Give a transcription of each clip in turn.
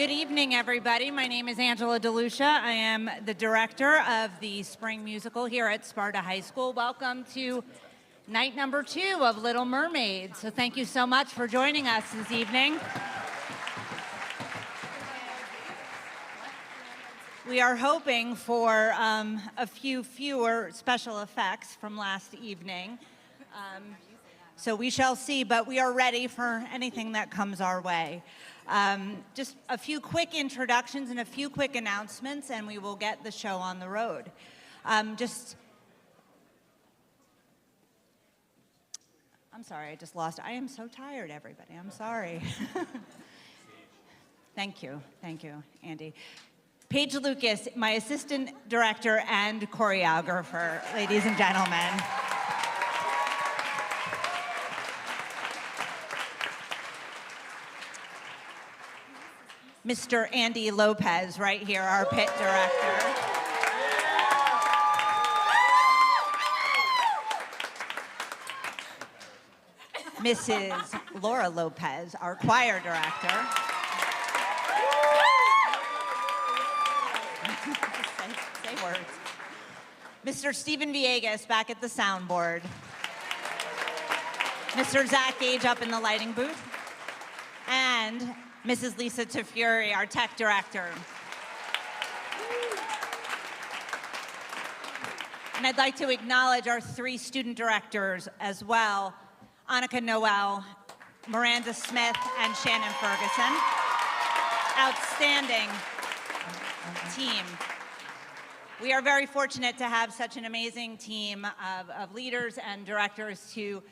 Good evening, everybody. My name is Angela DeLucia. I am the director of the spring musical here at Sparta High School. Welcome to night number 2 of Little Mermaid. So thank you so much for joining us this evening. We are hoping for a few fewer special effects from last evening. So we shall see, but we are ready for anything that comes our way. Just a few quick introductions and a few quick announcements, and we will get the show on the road. I'm sorry, I just lost. I am so tired, everybody. I'm sorry. Thank you, Andy. Paige Lucas, my assistant director and choreographer, ladies and gentlemen. Mr. Andy Lopez, right here, our pit director. Mrs. Laura Lopez, our choir director. say words. Mr. Stephen Villegas back at the soundboard. Mr. Zach Gage up in the lighting booth. And Mrs. Lisa Tafuri, our tech director. And I'd like to acknowledge our 3 student directors as well, Annika Noel, Miranda Smith, and Shannon Ferguson. Outstanding team. We are very fortunate to have such an amazing team of leaders and directors to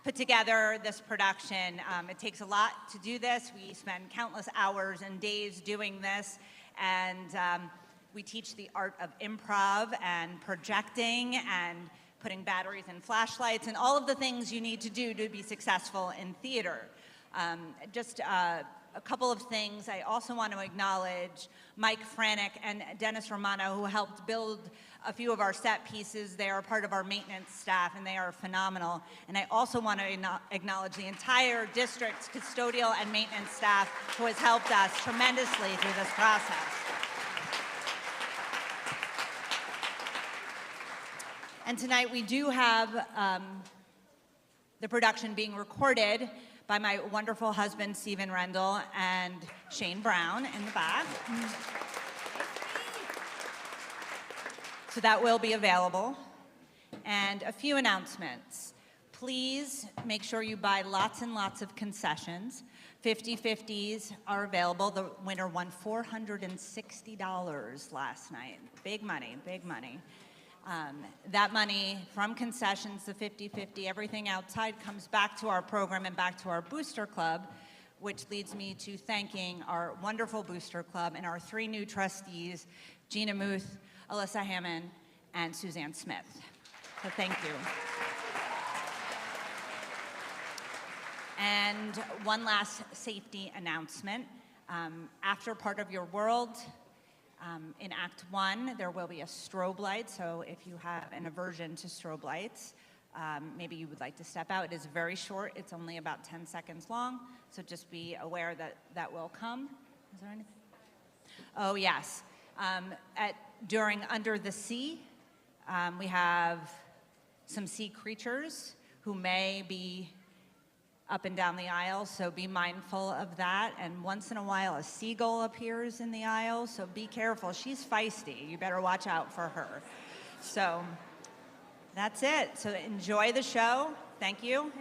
put together this production. It takes a lot to do this. We spend countless hours and days doing this, and we teach the art of improv and projecting and putting batteries in flashlights and all of the things you need to do to be successful in theater. Just a couple of things. I also want to acknowledge Mike Franek and Dennis Romano, who helped build a few of our set pieces. They are part of our maintenance staff, and they are phenomenal. And I also want to acknowledge the entire district's custodial and maintenance staff who has helped us tremendously through this process. And tonight we do have the production being recorded by my wonderful husband, Stephen Rendell, and Shane Brown in the back. So that will be available. And a few announcements. Please make sure you buy lots and lots of concessions. 50/50s are available. The winner won $460 last night. Big money, big money. That money from concessions, the 50/50, everything outside comes back to our program and back to our booster club, which leads me to thanking our wonderful booster club and our 3 new trustees, Gina Muth, Alyssa Hammond, and Suzanne Smith. So thank you. And one last safety announcement. After Part of Your World, in Act 1, there will be a strobe light, so if you have an aversion to strobe lights, maybe you would like to step out. It is very short. It's only about 10 seconds long, so just be aware that that will come. Is there anything? Oh, yes. During Under the Sea, we have some sea creatures who may be up and down the aisle, so be mindful of that. And once in a while, a seagull appears in the aisle, so be careful. She's feisty. You better watch out for her. So that's it. So enjoy the show. Thank you.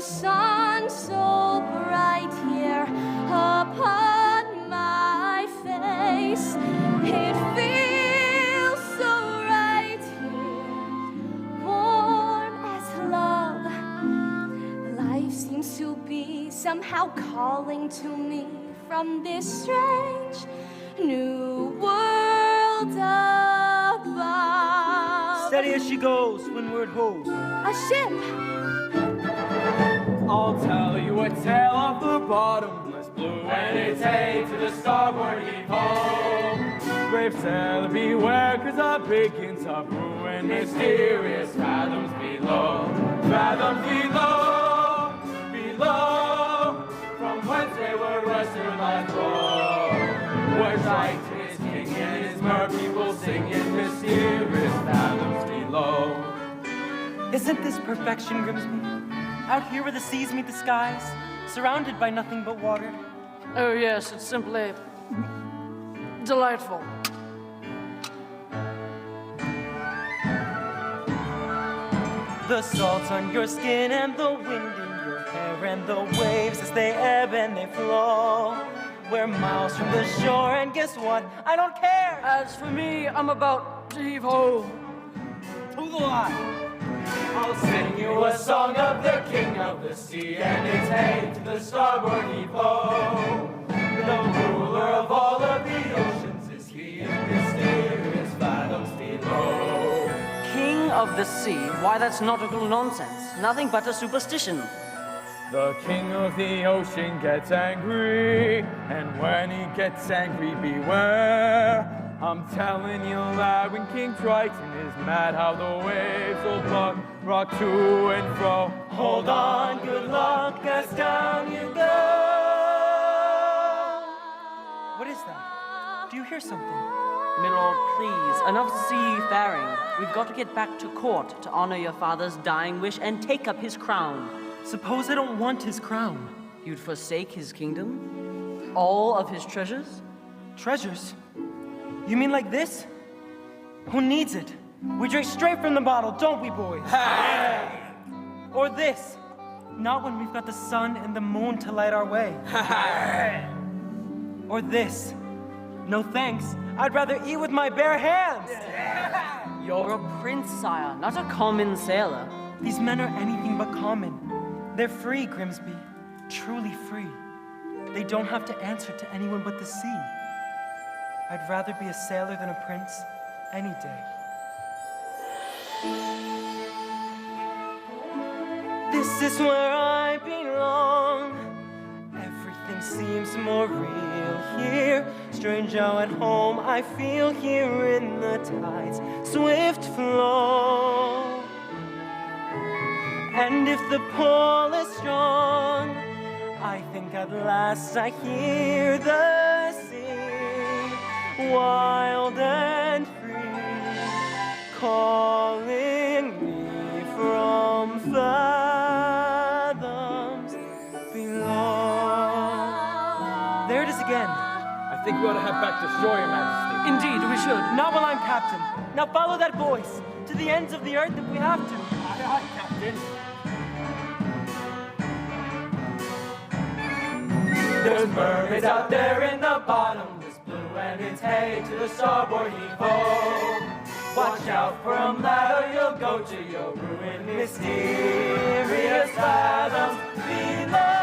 sun so bright here upon my face. It feels so right here, warm as love. Life seems to be somehow calling to me from this strange new world above. Steady as she goes, windward ho. A ship. I'll tell you a tale of the bottomless blue, and it's hey to the starboard heave-ho. Brave sailor, beware, 'cause our beacons are blue, and mysterious fathoms below. Fathoms below, below, from whence they were rusted like gold. Where right is king and his mer people singing mysterious fathoms below. Isn't this perfection, Grimsby? Out here where the seas meet the skies, surrounded by nothing but water. Oh yes, it's simply delightful. The salt on your skin and the wind in your hair and the waves as they ebb and they flow. We're miles from the shore and guess what? I don't care! As for me, I'm about to heave ho. To the line! I'll sing you a song of the king of the sea, and it's hey to the starboard heave-ho. The ruler of all of the oceans is he, in mysterious fathoms below. King of the sea? Why, that's nautical nonsense. Nothing but a superstition. The king of the ocean gets angry, and when he gets angry, beware. I'm telling you, lad, when King Triton is mad, how the waves will rock to and fro. Hold on, good luck, as down you go. What is that? Do you hear something? Milord, please, enough seafaring. We've got to get back to court to honor your father's dying wish and take up his crown. Suppose I don't want his crown. You'd forsake his kingdom? All of his treasures? Treasures? You mean like this? Who needs it? We drink straight from the bottle, don't we, boys? Hey! Or this? Not when we've got the sun and the moon to light our way. Hey! Or this? No thanks. I'd rather eat with my bare hands. You're a prince, sire, not a common sailor. These men are anything but common. They're free, Grimsby. Truly free. They don't have to answer to anyone but the sea. I'd rather be a sailor than a prince any day. This is where I belong. Everything seems more real here. Strange how at home I feel here in the tide's swift flow. And if the pull is strong, I think at last I hear the sea, wild and free, calling me from fathoms below. There it is again. I think we ought to head back to shore, Your Majesty. Indeed, we should. Not while I'm captain. Now follow that voice to the ends of the earth if we have to. Aye, aye, Captain. There's mermaids out there in the bottomless blue, and it's hey to the starboard heave-ho. Watch out for 'em, lad, or you'll go to your ruin. Mysterious fathoms below.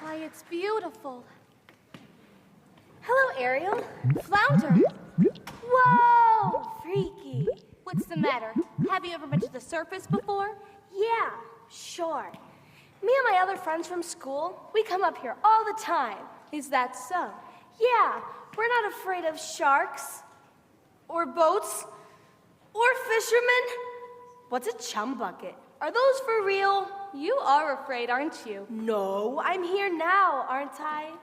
Why, it's beautiful. Hello, Ariel. Flounder. Whoa, freaky. What's the matter? Have you ever been to the surface before? Yeah, sure. Me and my other friends from school, we come up here all the time. Is that so? Yeah, we're not afraid of sharks, or boats, or fishermen. What's a chum bucket? Are those for real? You are afraid, aren't you? No, I'm here now, aren't I?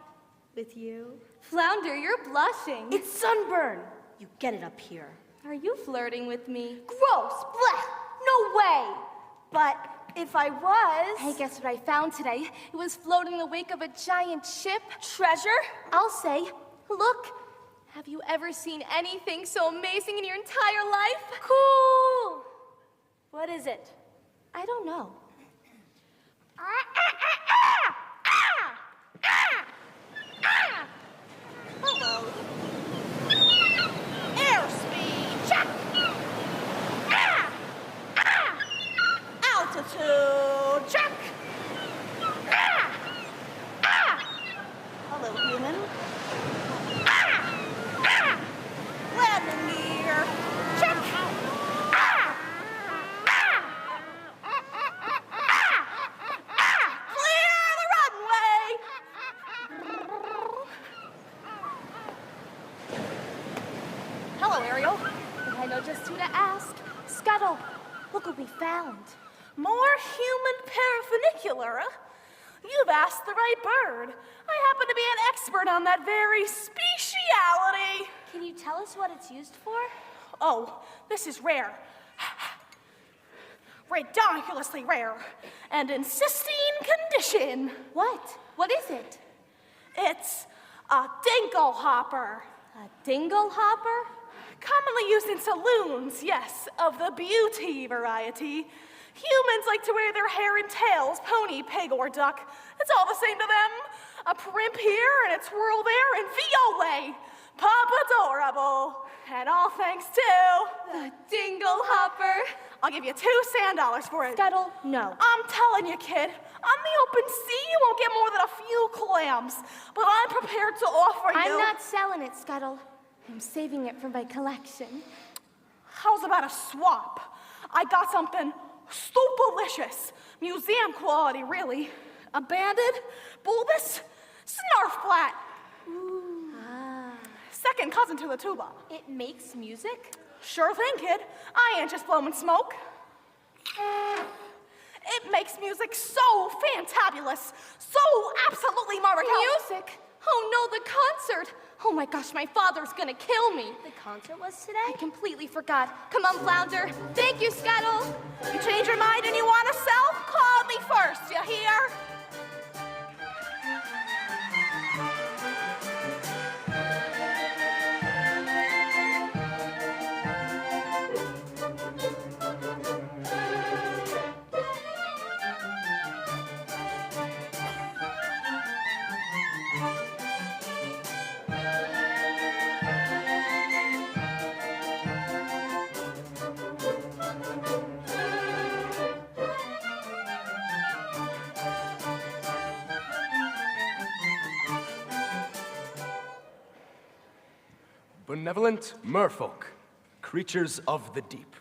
With you? Flounder, you're blushing. It's sunburn. You get it up here. Are you flirting with me? Gross! Blech! No way! But If I was... Hey, guess what I found today? It was floating in the wake of a giant ship. Treasure? I'll say, look. Have you ever seen anything so amazing in your entire life? Cool! What is it? I don't know. Hello. Airspeed, check. Altitude, check. Hello, human. Landing gear, check. Clear the runway. Hello, Ariel. Think I know just who to ask. Scuttle, look what we found. More human paraphernalia? You've asked the right bird. I happen to be an expert on that very speciality. Can you tell us what it's used for? Oh, this is rare. Ridiculously rare. And in pristine condition. What? What is it? It's a dingle hopper. A dingle hopper? Commonly used in saloons, yes, of the beauty variety. Humans like to wear their hair in tails, pony, pig, or duck. It's all the same to them. A primp here and a twirl there and viole. Pop adorable. And all thanks to The dingle hopper. I'll give you $2 for it. Scuttle, no. I'm telling you, kid, on the open sea, you won't get more than a few clams. But I'm prepared to offer you... I'm not selling it, Scuttle. I'm saving it for my collection. How's about a swap? I got something stupelicious. Museum quality, really. A banded, bulbous, snarf flat. Second cousin to the tuba. It makes music? Sure thing, kid. I ain't just blowing smoke. It makes music so fantabulous, so absolutely marvelous. Music? Oh no, the concert! Oh my gosh, my father's gonna kill me. The concert was today? I completely forgot. Come on, Flounder. Thank you, Scuttle. You change your mind and you want to sell? Call me first, you hear? Benevolent merfolk, creatures of the deep.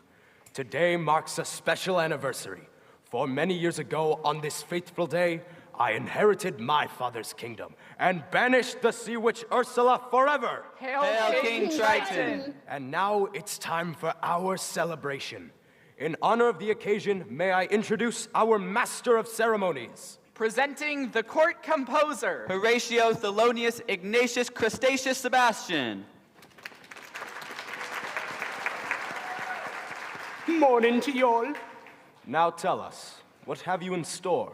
Today marks a special anniversary. For many years ago, on this fateful day, I inherited my father's kingdom and banished the sea witch Ursula forever. Hail King Triton! And now it's time for our celebration. In honor of the occasion, may I introduce our master of ceremonies. Presenting the court composer, Horatio Thelonious Ignatius Crustaceous Sebastian. Morning to y'all. Now tell us, what have you in store?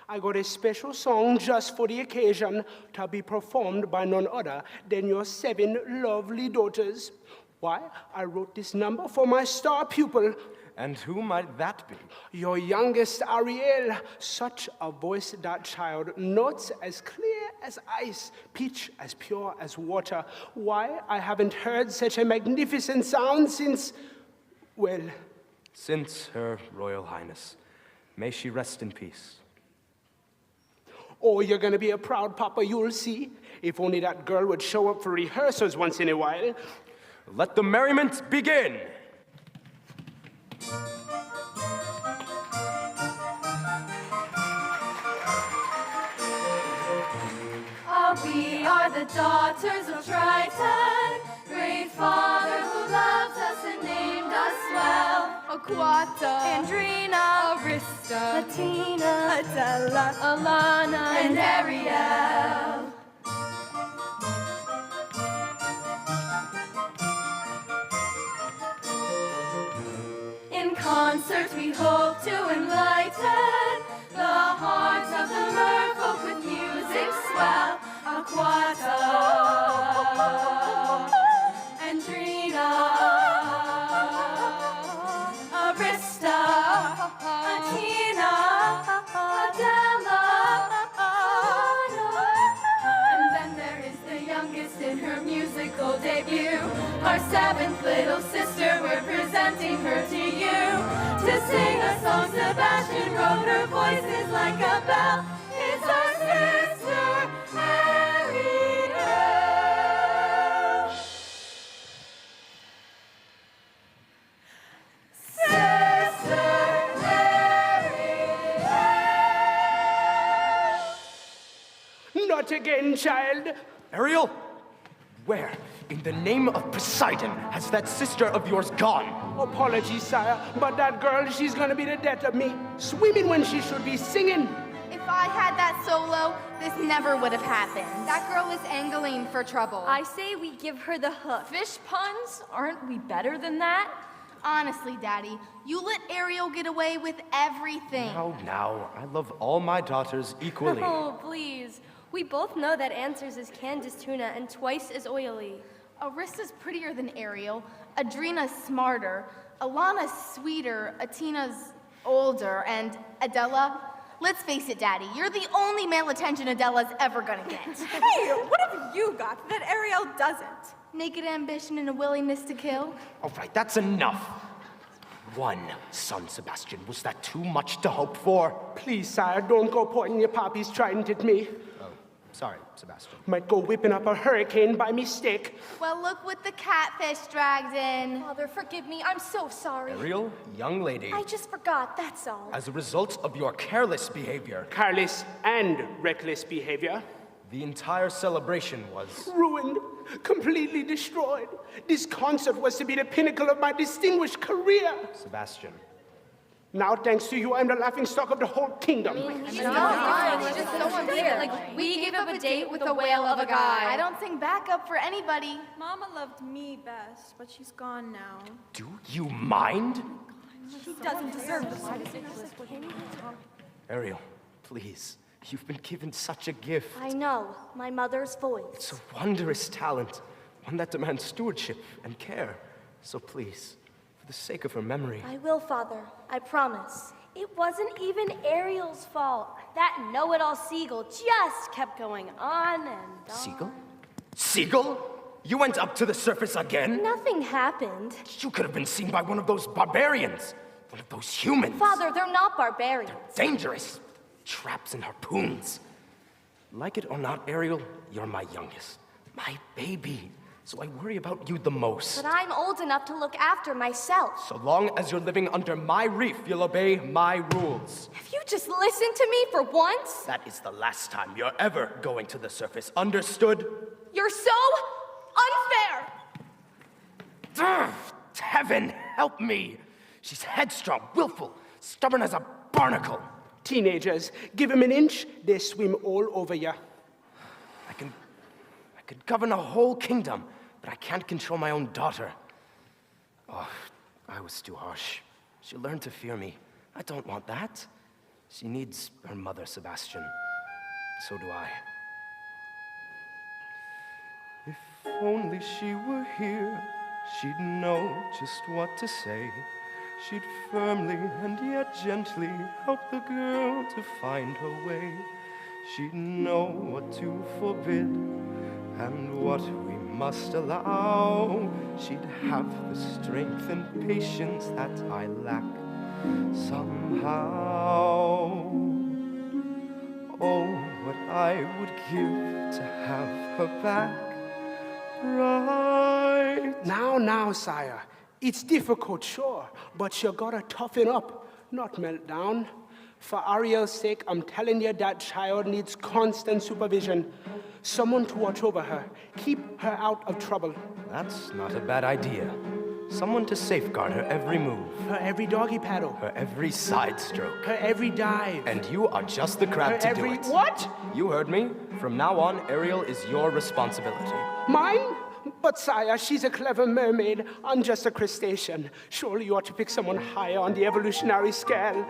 I got a special song just for the occasion to be performed by none other than your 7 lovely daughters. Why, I wrote this number for my star pupil. And who might that be? Your youngest Ariel. Such a voice, that child. Notes as clear as ice, pitch as pure as water. Why, I haven't heard such a magnificent sound since... well... Since Her Royal Highness. May she rest in peace. Oh, you're gonna be a proud papa, you'll see. If only that girl would show up for rehearsals once in a while. Let the merriment begin! We are the daughters of Triton, great father who loves us and named us well. Aquata, Andrina, Arista, Latina, Adela, Alana, and Ariel. In concert we hope to enlighten the hearts of the merfolk with music swell. Aquata, Andrina, Arista, Athena, Adela, and then there is the youngest in her musical debut, our seventh little sister. We're presenting her to you to sing a song Sebastian wrote. Her voice is like a bell. It's our sister Ariel. Sister Ariel. Not again, child. Ariel? Where, in the name of Poseidon, has that sister of yours gone? Apologies, sire, but that girl, she's gonna be the death of me. Swimming when she should be singing. If I had that solo, this never would have happened. That girl is angling for trouble. I say we give her the hook. Fish puns? Aren't we better than that? Honestly, Daddy, you let Ariel get away with everything. Now, I love all my daughters equally. Oh, please. We both know that Answers is Candace tuna and twice as oily. Arista's prettier than Ariel. Adrina's smarter. Alana's sweeter. Atina's older. And Adela, let's face it, Daddy, you're the only male attention Adela's ever gonna get. Hey, what have you got that Ariel doesn't? Naked ambition and a willingness to kill. All right, that's enough. One son, Sebastian. Was that too much to hope for? Please, sire, don't go pointing your poppy's trident at me. Sorry, Sebastian. Might go whipping up a hurricane by mistake. Well, look what the catfish dragged in. Father, forgive me. I'm so sorry. Ariel, young lady, I just forgot, that's all. as a result of your careless behavior, Careless and reckless behavior. the entire celebration was... Ruined. Completely destroyed. This concert was to be the pinnacle of my distinguished career. Sebastian. Now, thanks to you, I'm the laughingstock of the whole kingdom. It's just so unfair. Like, we gave up a date with a whale of a guy. I don't sing backup for anybody. Mama loved me best, but she's gone now. Do you mind? He doesn't deserve this. Ariel, please. You've been given such a gift. I know. My mother's voice. It's a wondrous talent, one that demands stewardship and care. So please, for the sake of her memory... I will, Father. I promise. It wasn't even Ariel's fault. That know-it-all seagull just kept going on and on. Seagull? Seagull? You went up to the surface again? Nothing happened. You could have been seen by one of those barbarians. One of those humans. Father, they're not barbarians. Dangerous. Traps and harpoons. Like it or not, Ariel, you're my youngest. My baby. So I worry about you the most. But I'm old enough to look after myself. So long as you're living under my reef, you'll obey my rules. If you just listen to me for once... That is the last time you're ever going to the surface. Understood? You're so unfair! Ugh, heaven, help me! She's headstrong, willful, stubborn as a barnacle. Teenagers, give them an inch, they swim all over you. I could govern a whole kingdom, but I can't control my own daughter. Oh, I was too harsh. She'll learn to fear me. I don't want that. She needs her mother, Sebastian. So do I. If only she were here, she'd know just what to say. She'd firmly and yet gently help the girl to find her way. She'd know what to forbid and what we must allow. She'd have the strength and patience that I lack somehow. Oh, what I would give to have her back right. Now, sire. It's difficult, sure, but you gotta toughen up, not melt down. For Ariel's sake, I'm telling you that child needs constant supervision. Someone to watch over her, keep her out of trouble. That's not a bad idea. Someone to safeguard her every move. Her every doggy paddle. Her every side stroke. Her every dive. And you are just the crab to do it. What? You heard me. From now on, Ariel is your responsibility. Mine? But sire, she's a clever mermaid. I'm just a crustacean. Surely you ought to pick someone higher on the evolutionary scale.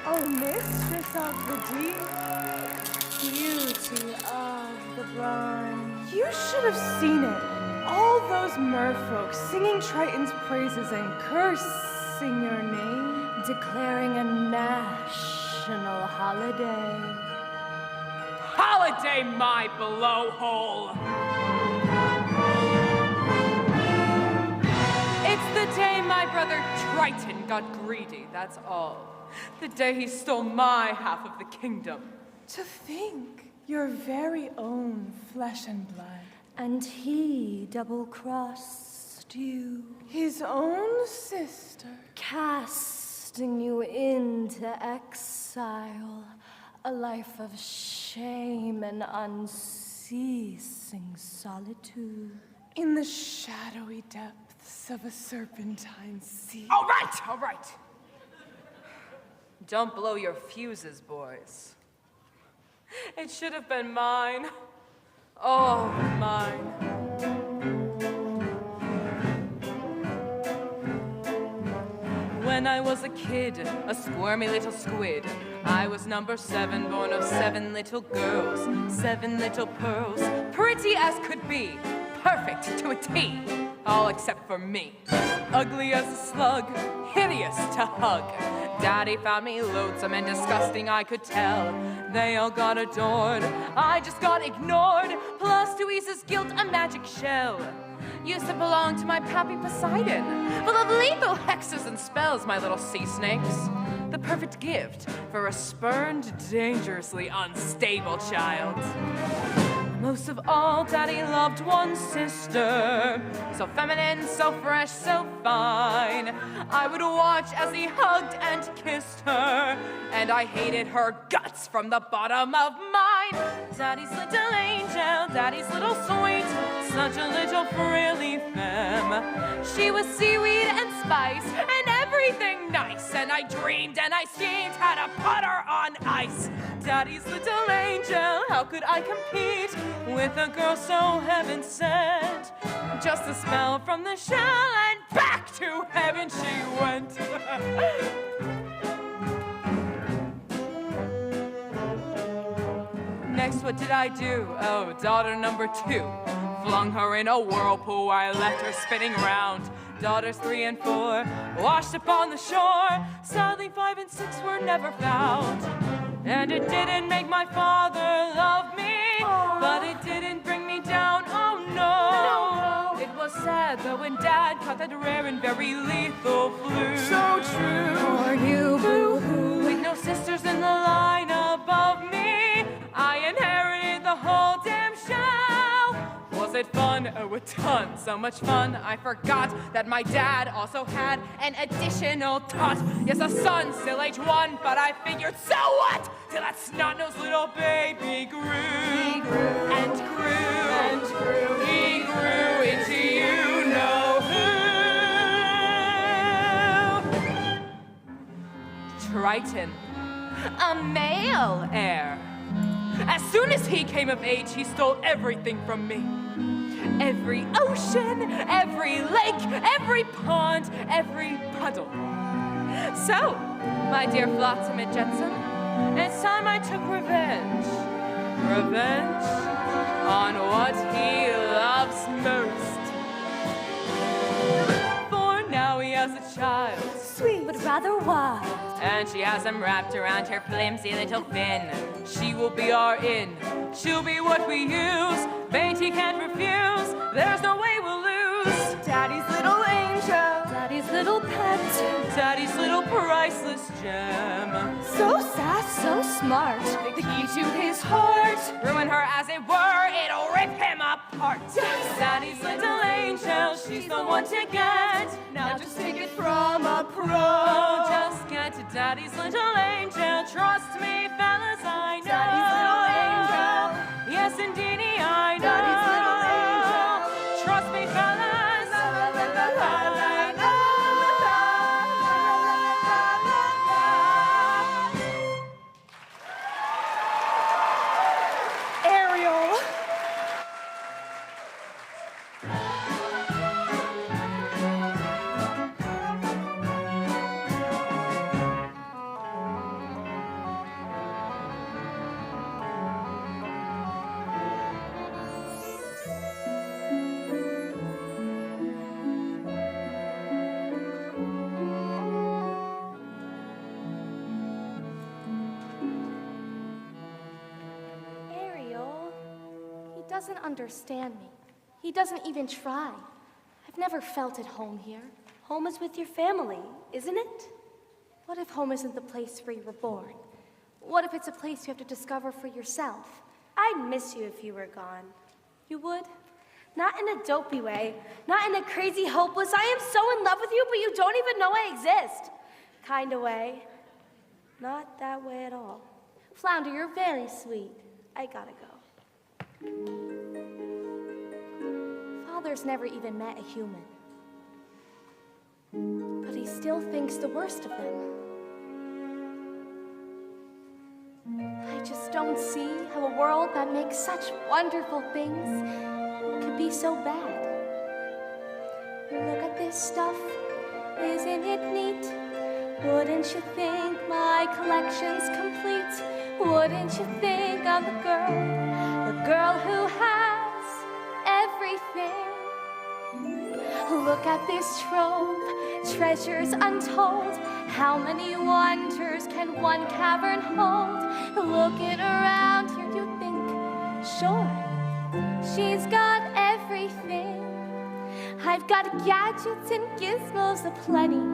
Oh, mistress of the deep, beauty of the blind. You should have seen it. All those merfolk singing Triton's praises and cursing your name, declaring a national holiday. Holiday, my blowhole! It's the day my brother Triton got greedy, that's all. The day he stole my half of the kingdom. To think, your very own flesh and blood. And he double-crossed you. His own sister. Casting you into exile. A life of shame and unceasing solitude. In the shadowy depths of a serpentine sea. All right! Don't blow your fuses, boys. It should have been mine. Oh, mine. When I was a kid, a squirmy little squid, I was number 7, born of 7 little girls, 7 little pearls, pretty as could be, perfect to a T, all except for me. Ugly as a slug, hideous to hug. Daddy found me loathsome and disgusting, I could tell. They all got adored, I just got ignored. Plus, to ease his guilt, a magic shell used to belong to my pappy Poseidon, full of lethal hexes and spells, my little sea snakes. The perfect gift for a spurned, dangerously unstable child. Most of all, Daddy loved one sister, so feminine, so fresh, so fine. I would watch as he hugged and kissed her, and I hated her guts from the bottom of mine. Daddy's little angel, Daddy's little sweet, such a little frilly femme. She was seaweed and spice and everything nice, and I dreamed and I schemed how to put her on ice. Daddy's little angel, how could I compete with a girl so heaven sent? Just a spell from the shell and back to heaven she went. Next, what did I do? Oh, daughter number 2. Flung her in a whirlpool, I left her spinning round. Daughters 3 and 4 washed upon the shore. Sadly, 5 and 6 were never found. And it didn't make my father love me, but it didn't bring me down, oh no. It was sad though when Dad caught that rare and very lethal flu. So true. For you, boo-hoo. With no sisters in the line above me, I inherited the whole damn show. Was it fun? Oh, a ton. So much fun, I forgot that my dad also had an additional tot. Yes, a son, still age 1, but I figured, so what? Till that snot-nosed little baby grew. He grew and grew and grew. He grew into you know who. Triton, a male heir. As soon as he came of age, he stole everything from me. Every ocean, every lake, every pond, every puddle. So, my dear Flotsam and Jetsam, it's time I took revenge. Revenge on what he loves most. For now he has a child. Sweet, but rather wild. And she has him wrapped around her flimsy little fin. She will be our in. She'll be what we use. Bait he can't refuse. There's no way we'll lose. Daddy's little angel. Daddy's little pet. Daddy's little priceless gem. So sass, so smart. The key to his heart. Ruin her as it were. It'll rip him apart. Daddy's little angel. She's the one to get. Now just take it from a pro. Just get Daddy's little angel, trust me, fellas, I know. Daddy's little angel. Yes, indeedy, I know. Daddy's little angel. Trust me, fellas, La la la la la la I know. Ariel. Ariel, he doesn't understand me. He doesn't even try. I've never felt at home here. Home is with your family, isn't it? What if home isn't the place where you were born? What if it's a place you have to discover for yourself? I'd miss you if you were gone. You would? Not in a dopey way, not in a crazy, hopeless, I am so in love with you, but you don't even know I exist kind of way. Not that way at all. Flounder, you're very sweet. I gotta go. Father's never even met a human. But he still thinks the worst of them. I just don't see how a world that makes such wonderful things could be so bad. Look at this stuff, isn't it neat? Wouldn't you think my collection's complete? Wouldn't you think I'm the girl who has everything? Look at this trove, treasures untold. How many wonders can one cavern hold? Looking around here, you think, sure, she's got everything. I've got gadgets and gizmos aplenty.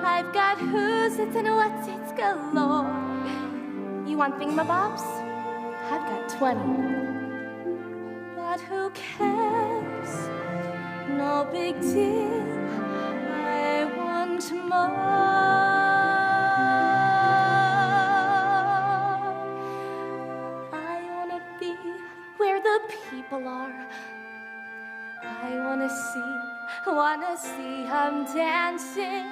I've got who's it's and what's it's galore. You want thingamabobs? I've got 20. But who cares? No big deal. I want more. I wanna be where the people are. I wanna see I'm dancing,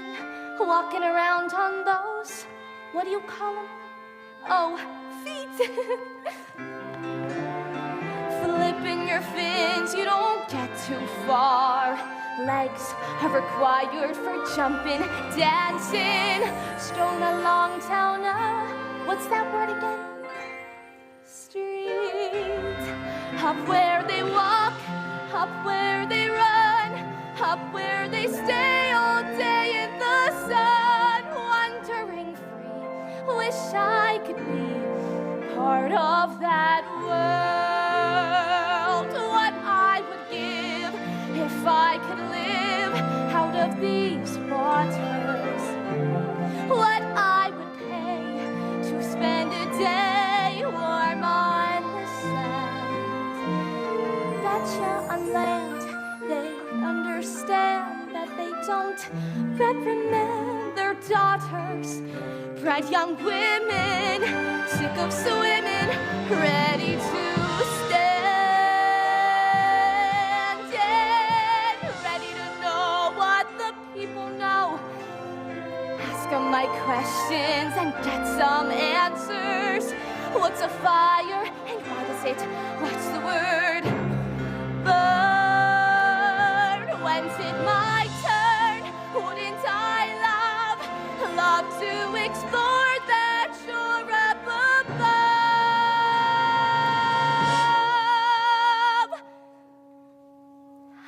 walking around on those, what do you call them? Oh, feet. Flipping your fins, you don't get too far. Legs are required for jumping, dancing, strolling along town. What's that word again? Street. Up where they walk, up where they run, up where they stay all day in the sun, wandering free. Wish I could be part of that world. What I would give if I could live out of these waters. What I would pay to spend a day warm on the sand. Betcha on land they understand that they don't reprimand their daughters. Bright young women, sick of swimming, ready to stand and ready to know what the people know. Ask them my questions and get some answers. What's a fire and why does it? What's the word? Burn. When's it my turn? Wouldn't I love to explore that shore up above,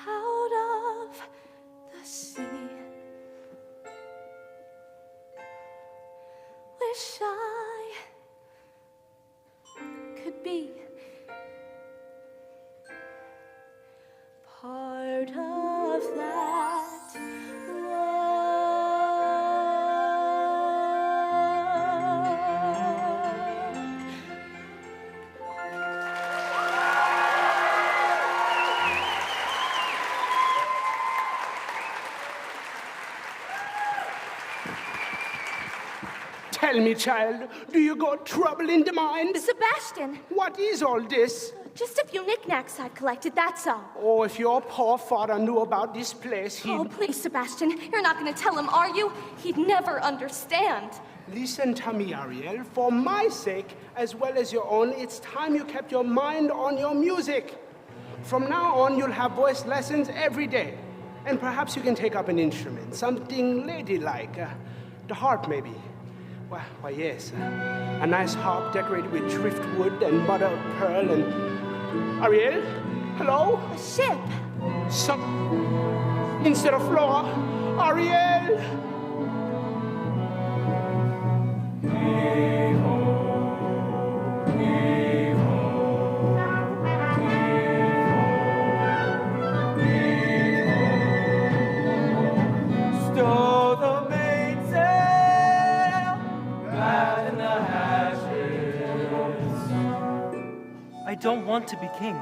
out of the sea. Wish I could be part of that Tell me, child, do you got trouble in the mind? Sebastian, What is all this? just a few knickknacks I've collected, that's all. Oh, if your poor father knew about this place, he'd... Oh, please, Sebastian, you're not going to tell him, are you? He'd never understand. Listen to me, Ariel. For my sake, as well as your own, it's time you kept your mind on your music. From now on, you'll have voice lessons every day. And perhaps you can take up an instrument, something ladylike. The harp, maybe. Why, yes. A nice harp decorated with driftwood and mother of pearl and... Ariel? Hello? A ship. Instead of Flora. Ariel! Stow the mainsail, batten the hatches. I don't want to be king.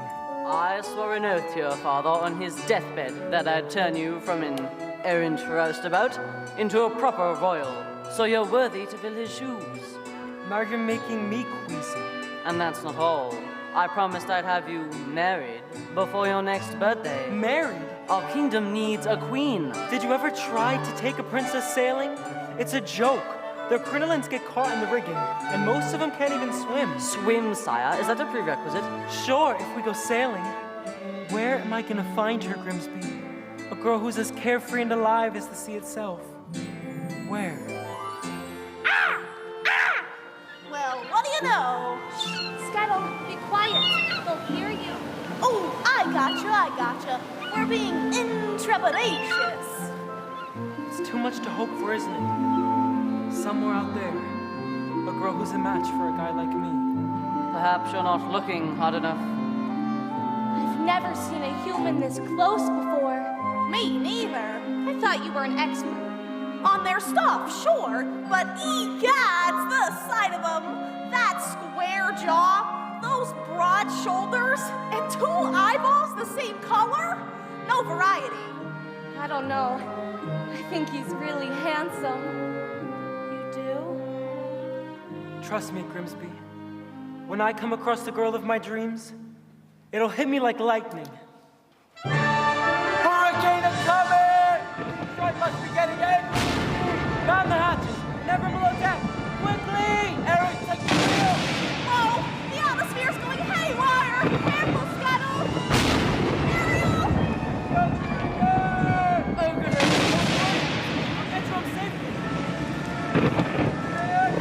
I swore an oath to your father on his deathbed that I'd turn you from an errant roustabout into a proper royal, so you're worthy to fill his shoes. Now you're making me queasy. And that's not all. I promised I'd have you married before your next birthday. Married? Our kingdom needs a queen. Did you ever try to take a princess sailing? It's a joke. Their crinolines get caught in the rigging, and most of them can't even swim. Swim, sire? Is that a prerequisite? Sure, if we go sailing. Where am I gonna find her, Grimsby? A girl who's as carefree and alive as the sea itself. Where? Well, what do you know? Scuttle, be quiet. They'll hear you. Oh, I gotcha. We're being intrepidatious. It's too much to hope for, isn't it? Somewhere out there, a girl who's a match for a guy like me. Perhaps you're not looking hard enough. I've never seen a human this close before. Me neither. I thought you were an expert. On their stuff, sure, but egads, the sight of them. That square jaw, those broad shoulders, and 2 eyeballs the same color? No variety. I don't know. I think he's really handsome. You do? Trust me, Grimsby. When I come across the girl of my dreams, it'll hit me like lightning. Hurricane is coming! Detroit must be getting angry! Man the hatches! Never below deck! Quickly! Eric, take the wheel! Whoa! The atmosphere's going haywire! Careful, Scuttle! Ariel! Oh, goodness! I'll get you home safely! Eric!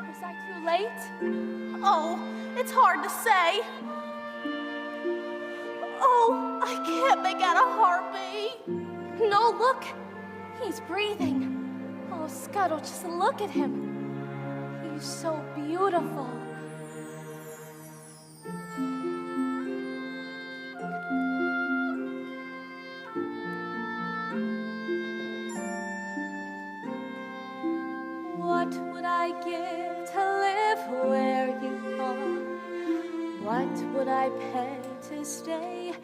Was I too late? Oh, it's hard to say. Oh, I can't make out a heartbeat. No, look. He's breathing. Oh, Scuttle, just look at him. He's so beautiful. What would I give to live where you are? What would I pay to stay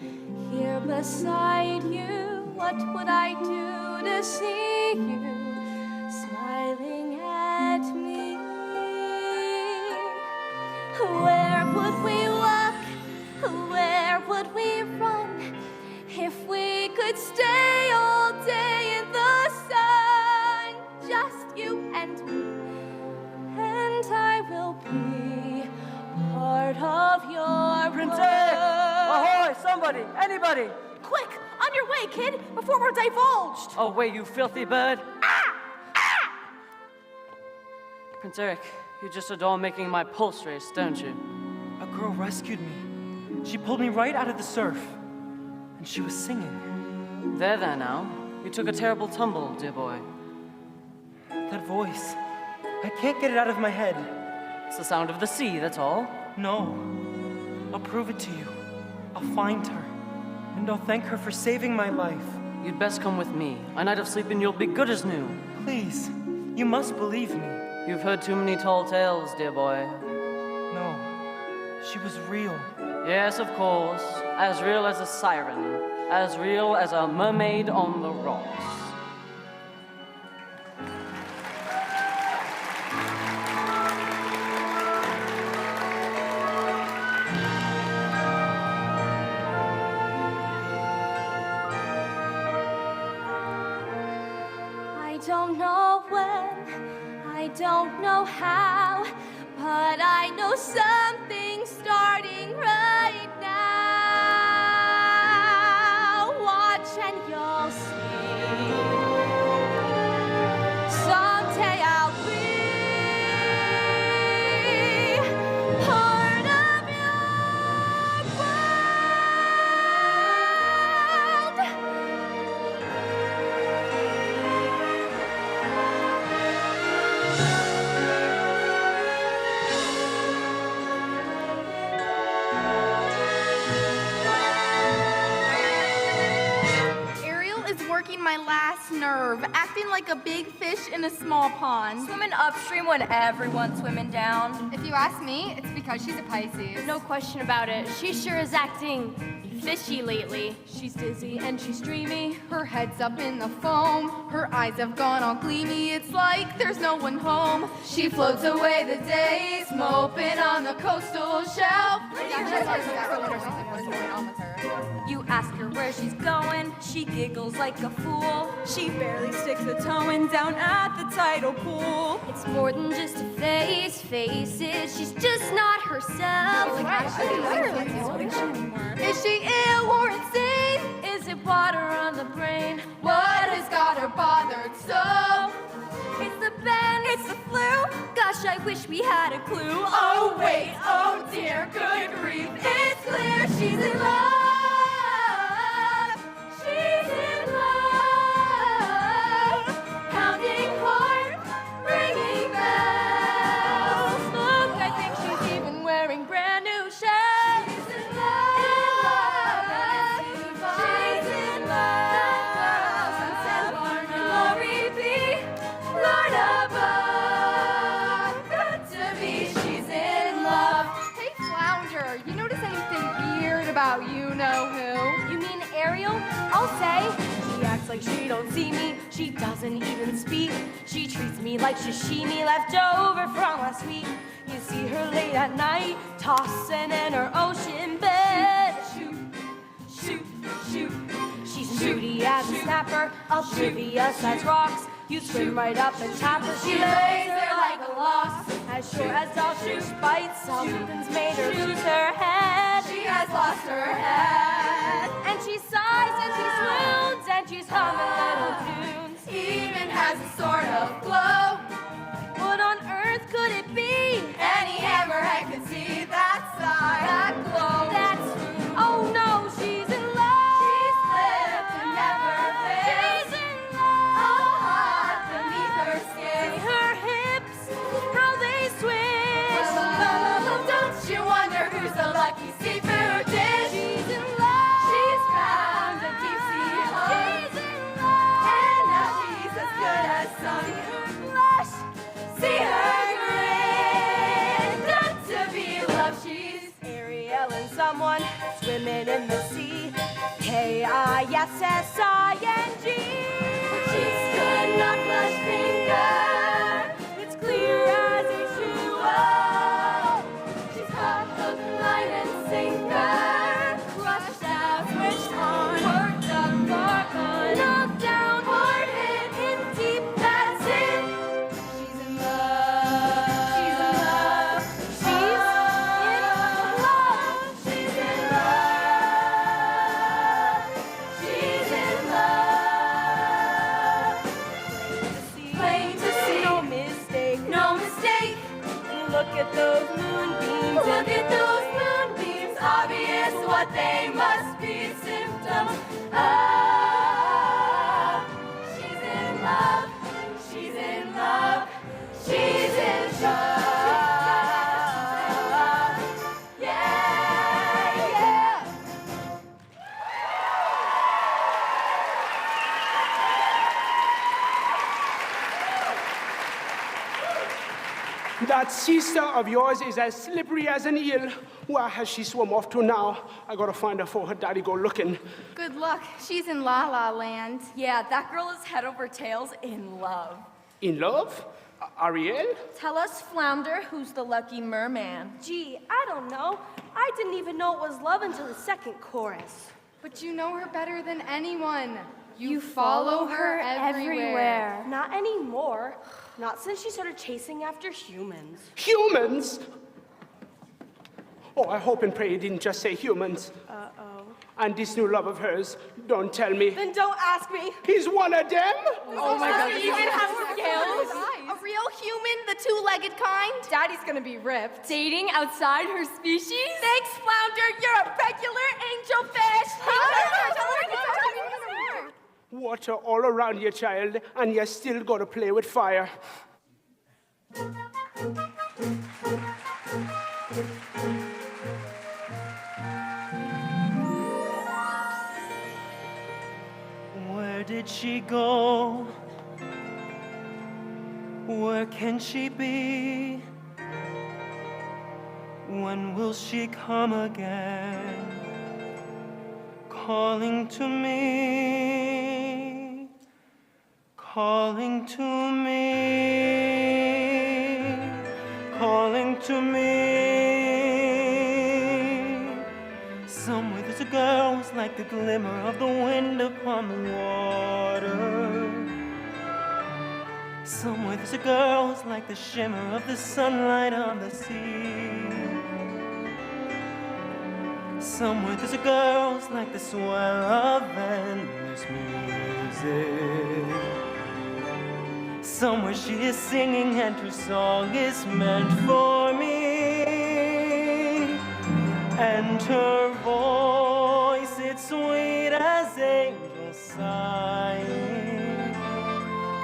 here beside you? What would I do to see you smiling at me? Where would we walk? Where would we run? If we could stay all day in the sun, just you and me, and I will be part of your Princess! world. Ahoy, somebody! Anybody! Quick, on your way, kid, before we're divulged. Away, you filthy bird! Prince Eric, you just adore making my pulse race, don't you? A girl rescued me. She pulled me right out of the surf. And she was singing. There now. You took a terrible tumble, dear boy. That voice. I can't get it out of my head. It's the sound of the sea, that's all. No. I'll prove it to you. I'll find her. And I'll thank her for saving my life. You'd best come with me. A night of sleep and you'll be good as new. Please, you must believe me. You've heard too many tall tales, dear boy. No, she was real. Yes, of course. As real as a siren. As real as a mermaid on the rocks. I don't know when, I don't know how, but I know something's starting right now. Watch and you'll see. Someday I'll be part of your Ariel is working my last nerve, acting like a big fish in a small pond. Swimming upstream when everyone's swimming down. If you ask me, it's because she's a Pisces. No question about it. She sure is acting fishy lately. She's dizzy and she's dreamy. Her head's up in the foam. Her eyes have gone all gleamy. It's like there's no one home. She floats away the days, moping on the coastal shelf. You ask her where she's going, she giggles like a fool. She barely sticks a toe in down at the tidal pool. It's more than just a face, faces. She's just not herself. Is she ill or insane? Is it water on the brain? What has got her bothered so? It's the bend. It's the flu. Gosh, I wish we had a clue. Oh wait, oh dear, good grief. It's clear she's in love. She's in love. Pounding heart, ringing bells. Look, I think she's even wearing brand new shoes. She's in love. She's in love. Glory be, Lord above. Good to be, she's in love. Hey, Flounder, you notice anything weird about you know who? You mean Ariel? I'll say. She acts like she don't see me. She doesn't even speak. She treats me like sashimi left over from last week. You see her late at night, tossing in her ocean bed. Shoot, shoot, shoot. She's moody as a snapper, oblivious as rocks. You swim right up and tap her. She lays there like a lost. As sure as doll shoot bites, something's made her lose her head. She has lost her head. And she sighs and she swoons and she's humming little tunes. Even has a sort of glow. What on earth could it be? Any hammerhead could see that sigh, that glow. That's, oh no, she's in love. She's slipped and never fits. She's in love. A heart beneath her skin. Her hips, how they swing. Don't you wonder who's the lucky seafood dish? She's in love. She's found a deep sea home. She's in love. And now she's as good as sung. Her blush. See her grin. Not to be loved, she's Ariel and someone swimming in the sea. K-I-S-S-I-N-G. She's good, not flesh finger. It's clear as a shoe. Oh, she's caught hook, line, and sinker. Crushed out, switched on, worked up, far gone. Knocked down, Hard hit, in deep, that's it. She's in love. She's in love. She's in love. She's in love. She's in love. Plain to see. No mistake. No mistake. Look at those moonbeams. Look at those moonbeams. Obvious what they must be. Symptoms of. She's in love. She's in love. She's in love. That sister of yours is as slippery as an eel. Where has she swum off to now? I gotta find her before her daddy go looking. Good luck. She's in La La Land. Yeah, that girl is head over tails in love. In love? Ariel? Tell us, Flounder, who's the lucky merman? Gee, I don't know. I didn't even know it was love until the second chorus. But you know her better than anyone. You follow her everywhere. Not anymore. Not since she started chasing after humans. Humans? Oh, I hope and pray you didn't just say humans. Uh-oh. And this new love of hers, don't tell me. Then don't ask me. He's one of them? Oh my God, he even has scales? A real human, the two-legged kind? Daddy's gonna be ripped. Dating outside her species? Thanks, Flounder. You're a regular angelfish. Water all around you, child, and you still gotta play with fire. Where did she go? Where can she be? When will she come again? Calling to me, calling to me, calling to me. Somewhere there's a girl who's like the glimmer of the wind upon the water. Somewhere there's a girl who's like the shimmer of the sunlight on the sea. Somewhere there's a girl who's like the swell of endless music. Somewhere she is singing and her song is meant for me. And her voice, it's sweet as angels sighing.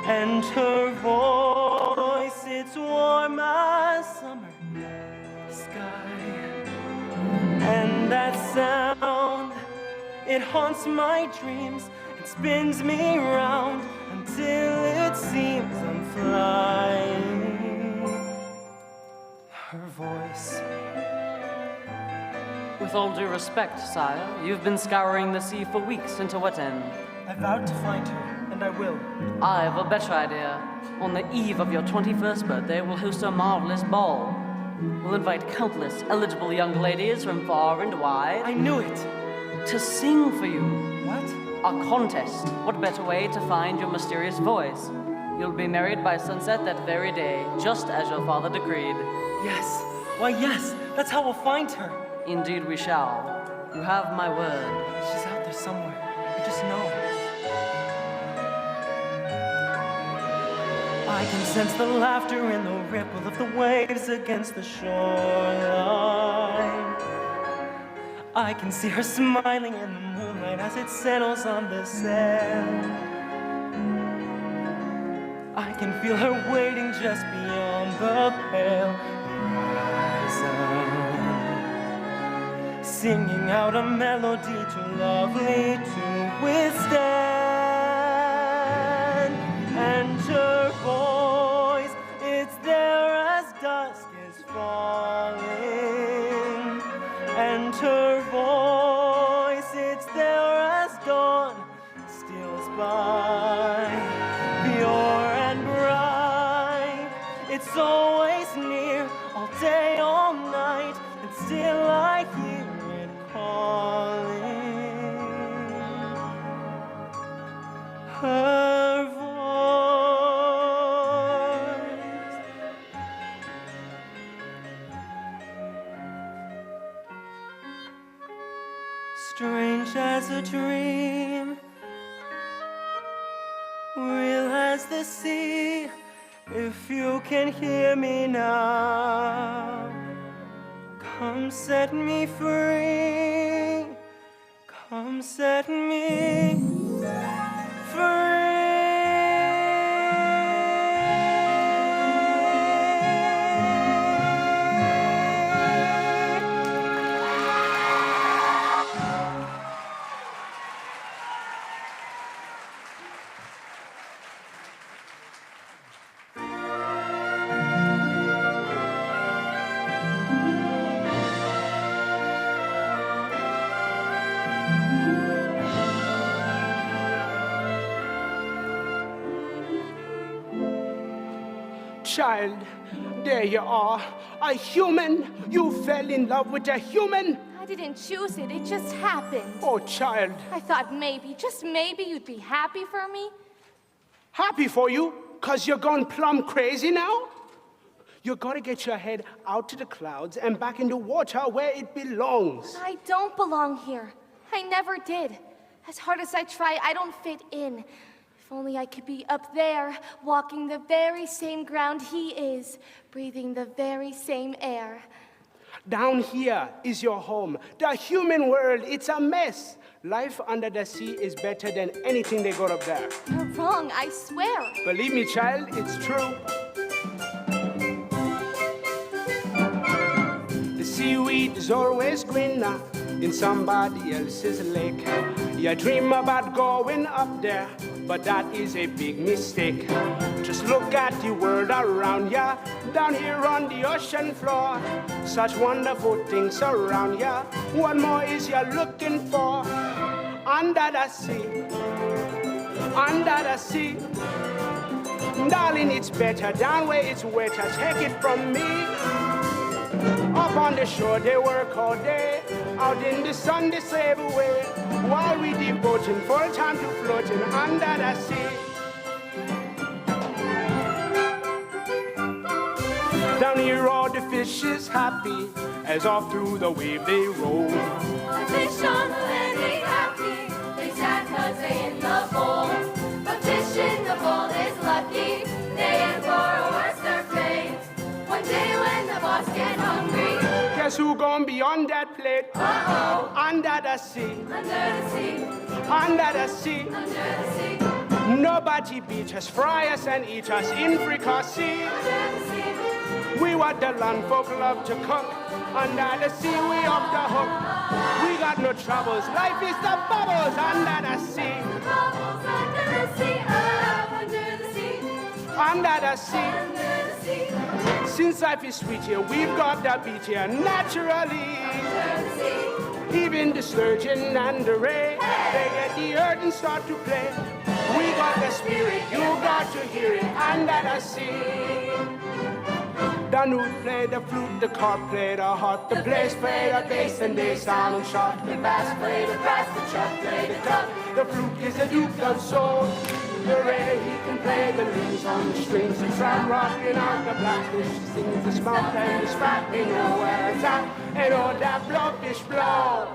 And her voice, it's warm as summer sky. And that sound, it haunts my dreams and spins me round until it seems I'm flying. Her voice. With all due respect, sire, you've been scouring the sea for weeks, and to what end? I vowed to find her, and I will. I have a better idea. On the eve of your 21st birthday, we'll host a marvelous ball. We'll invite countless eligible young ladies from far and wide. I knew it! To sing for you. What? A contest. What better way to find your mysterious voice? You'll be married by sunset that very day, just as your father decreed. Yes. Why, yes. That's how we'll find her. Indeed we shall. You have my word. She's out there somewhere. I just know. I can sense the laughter in the ripple of the waves against the shoreline. I can see her smiling in the moonlight as it settles on the sand. I can feel her waiting just beyond the pale horizon, singing out a melody too lovely to withstand. And her voice, it's there as dusk is falling. And her voice, it's there as dawn steals by. Pure and bright, it's always near, all day, all night, and still I hear it calling. Her voice. Strange as a dream, real as the sea. If you can hear me now, come set me free. Come set me free. Child, there you are. A human. You fell in love with a human. I didn't choose it. It just happened. Oh, child. I thought maybe, just maybe, you'd be happy for me. Happy for you? 'Cause you're gone plumb crazy now? You gotta get your head out to the clouds and back in the water where it belongs. I don't belong here. I never did. As hard as I try, I don't fit in. If only I could be up there, walking the very same ground he is, breathing the very same air. Down here is your home. The human world, it's a mess. Life under the sea is better than anything they got up there. You're wrong, I swear. Believe me, child, it's true. The seaweed is always greener in somebody else's lake. You dream about going up there, but that is a big mistake. Just look at the world around ya, down here on the ocean floor. Such wonderful things around ya. What more is ya looking for? Under the sea, under the sea. Darling, it's better down where it's wetter. Take it from me. Up on the shore, they work all day. Out in the sun, they slave away. While we devoting full time to floating under the sea. Down here, all the fish is happy as off through the wave they roll. The fish on the land ain't happy. They sad 'cause they in the bowl. But fish in the bowl is lucky. They in for a worse their fate. One day when the boss get hungry, guess who gon' be on that plate? Uh-oh. Under the sea. Under the sea. Under the sea. Under the sea. Nobody beat us, fry us and eat us in fricassee. Under the sea. We what the land folk love to cook. Under the sea, we off the hook. We got no troubles. Life is the bubbles under the sea. Bubbles under the sea. Oh, under the sea. Under the sea. Under the sea. Since life is sweet here, we've got the beat here naturally. Under the sea. Even the sturgeon and the ray, they get the earth and start to play. We got the spirit, you got to hear it under the sea. The newt play the flute, the carp play the harp, the bass play the bass, and they sound and sharp. The bass play the brass, the truck play the truck. The flute is the duke of soul. The ray, he can play the leaves on the strings. The tram rocking out the blackfish, he sings the smut and the sprat. We know where it's at, and all that blowfish blow.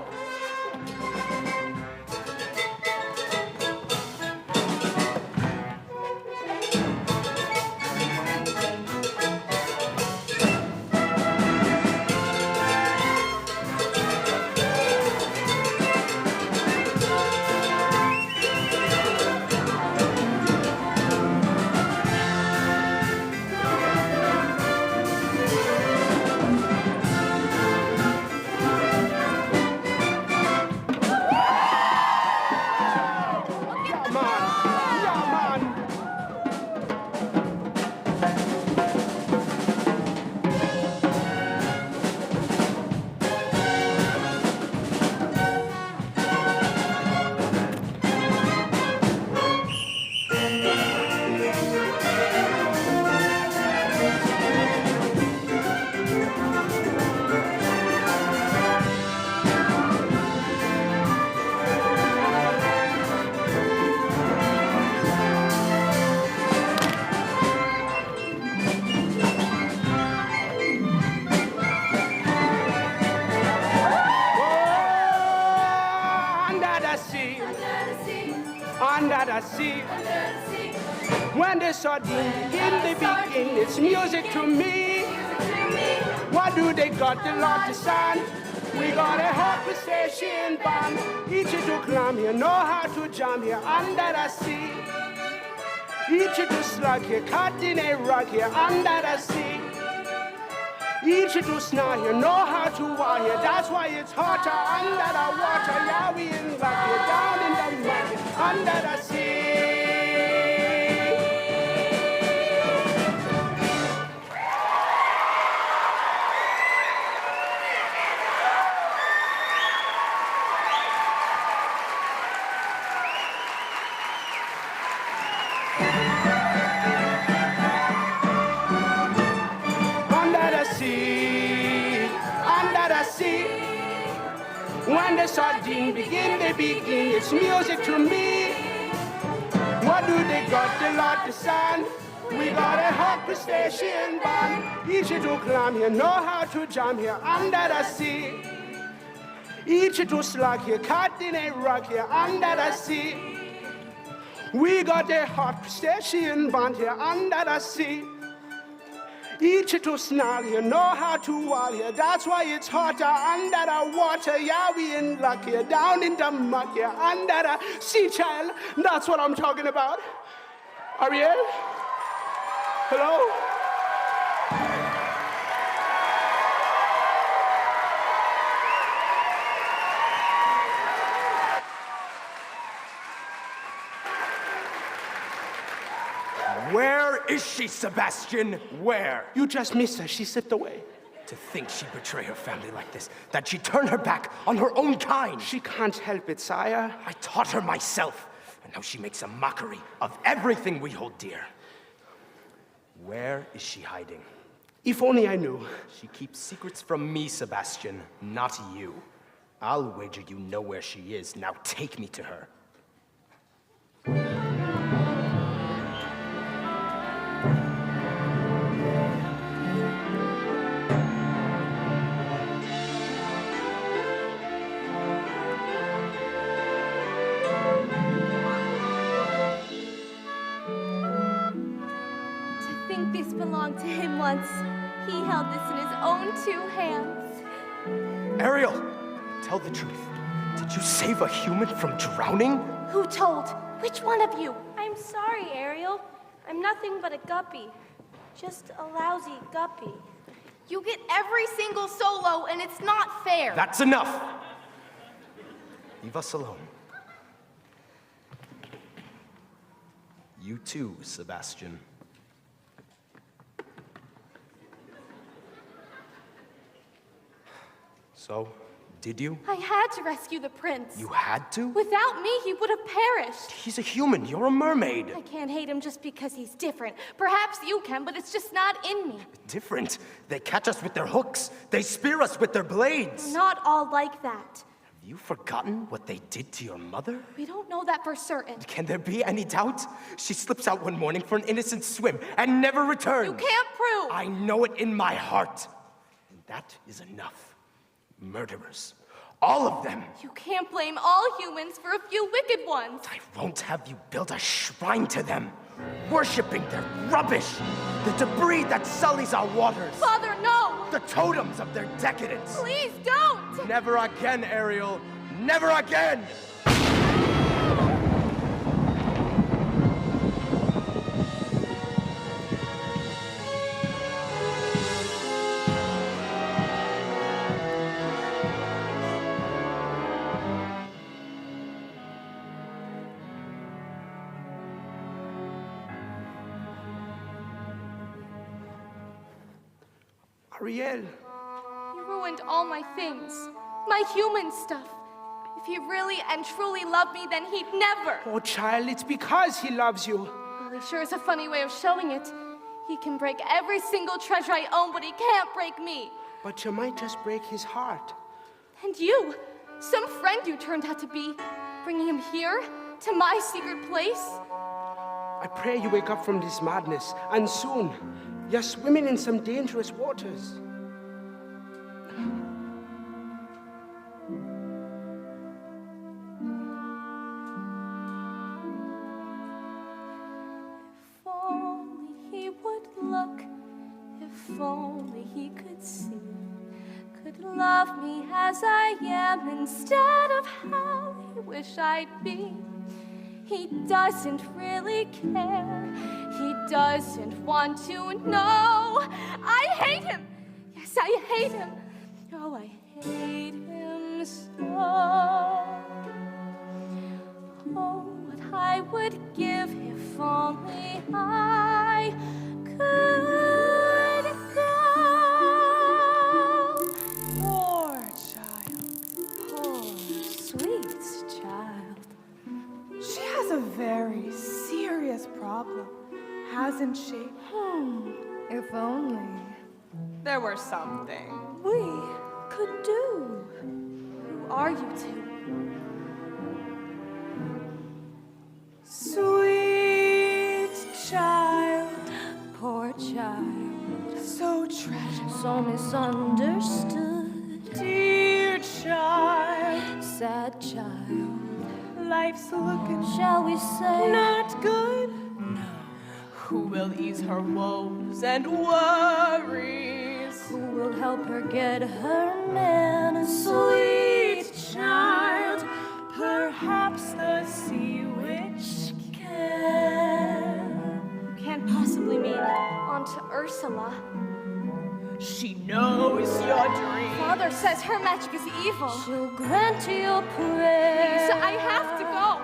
Under the sea. When the sardine begin, they begin. It's music to me. What do they got? The lot to stand. We got a hot station band. Each to climb here, know how to jump here under the sea. Each to slug here, cut in a rug here under the sea. Each to snare here, know how to war here. That's why it's hotter under the water. Yeah, we in luck here, down in the mud here, under the sea. When the sardine begin, they begin. It's music to me. What do they got? The Lord the Sun. We got a hot crustacean band. Each to climb here, know how to jump here under the sea. Each to slug here, cut in a rock here under the sea. We got a hot crustacean band here under the sea. Each to snarl here, know how to wall here. That's why it's hotter under the water. Yeah, we in luck here, down in the muck here, under the sea, child. That's what I'm talking about. Ariel? Hello? Where is she, Sebastian? Where? You just missed her. She slipped away. To think she'd betray her family like this, that she'd turn her back on her own kind. She can't help it, sire. I taught her myself, and now she makes a mockery of everything we hold dear. Where is she hiding? If only I knew. She keeps secrets from me, Sebastian, not you. I'll wager you know where she is. Now take me to her. This belonged to him once. He held this in his own 2 hands. Ariel, tell the truth. Did you save a human from drowning? Who told? Which one of you? I'm sorry, Ariel. I'm nothing but a guppy. Just a lousy guppy. You get every single solo, and it's not fair. That's enough. Leave us alone. You too, Sebastian. So, did you? I had to rescue the prince. You had to? Without me, he would have perished. He's a human. You're a mermaid. I can't hate him just because he's different. Perhaps you can, but it's just not in me. Different? They catch us with their hooks. They spear us with their blades. Not all like that. Have you forgotten what they did to your mother? We don't know that for certain. Can there be any doubt? She slips out one morning for an innocent swim and never returns. You can't prove. I know it in my heart. And that is enough. Murderers. All of them. You can't blame all humans for a few wicked ones. I won't have you build a shrine to them, worshipping their rubbish, the debris that sullies our waters. Father, no! The totems of their decadence. Please don't! Never again, Ariel. Never again! Ariel. He ruined all my things. My human stuff. If he really and truly loved me, then he'd never. Oh, child, it's because he loves you. Well, he sure is a funny way of showing it. He can break every single treasure I own, but he can't break me. But you might just break his heart. And you, some friend you turned out to be, bringing him here, to my secret place. I pray you wake up from this madness, and soon. You're swimming in some dangerous waters. If only he would look, if only he could see, could love me as I am instead of how he wish I'd be. He doesn't really care. He doesn't want to know. I hate him. Yes, I hate him. Oh, I hate him so. Oh, what I would give if only I could go. Poor child. Poor, sweet child. She has a very serious problem, hasn't she? If only there were something we could do. you are you two? Sweet child, Poor child, so tragic. so misunderstood. Dear child, Sad child, life's looking shall we say? not good. Who will ease her woes and worries? Who will help her get her man? A Sweet child, perhaps the sea witch can. Can't possibly mean Aunt Ursula. She knows your dream. Father says her magic is evil. She'll grant your prayer. So I have to go.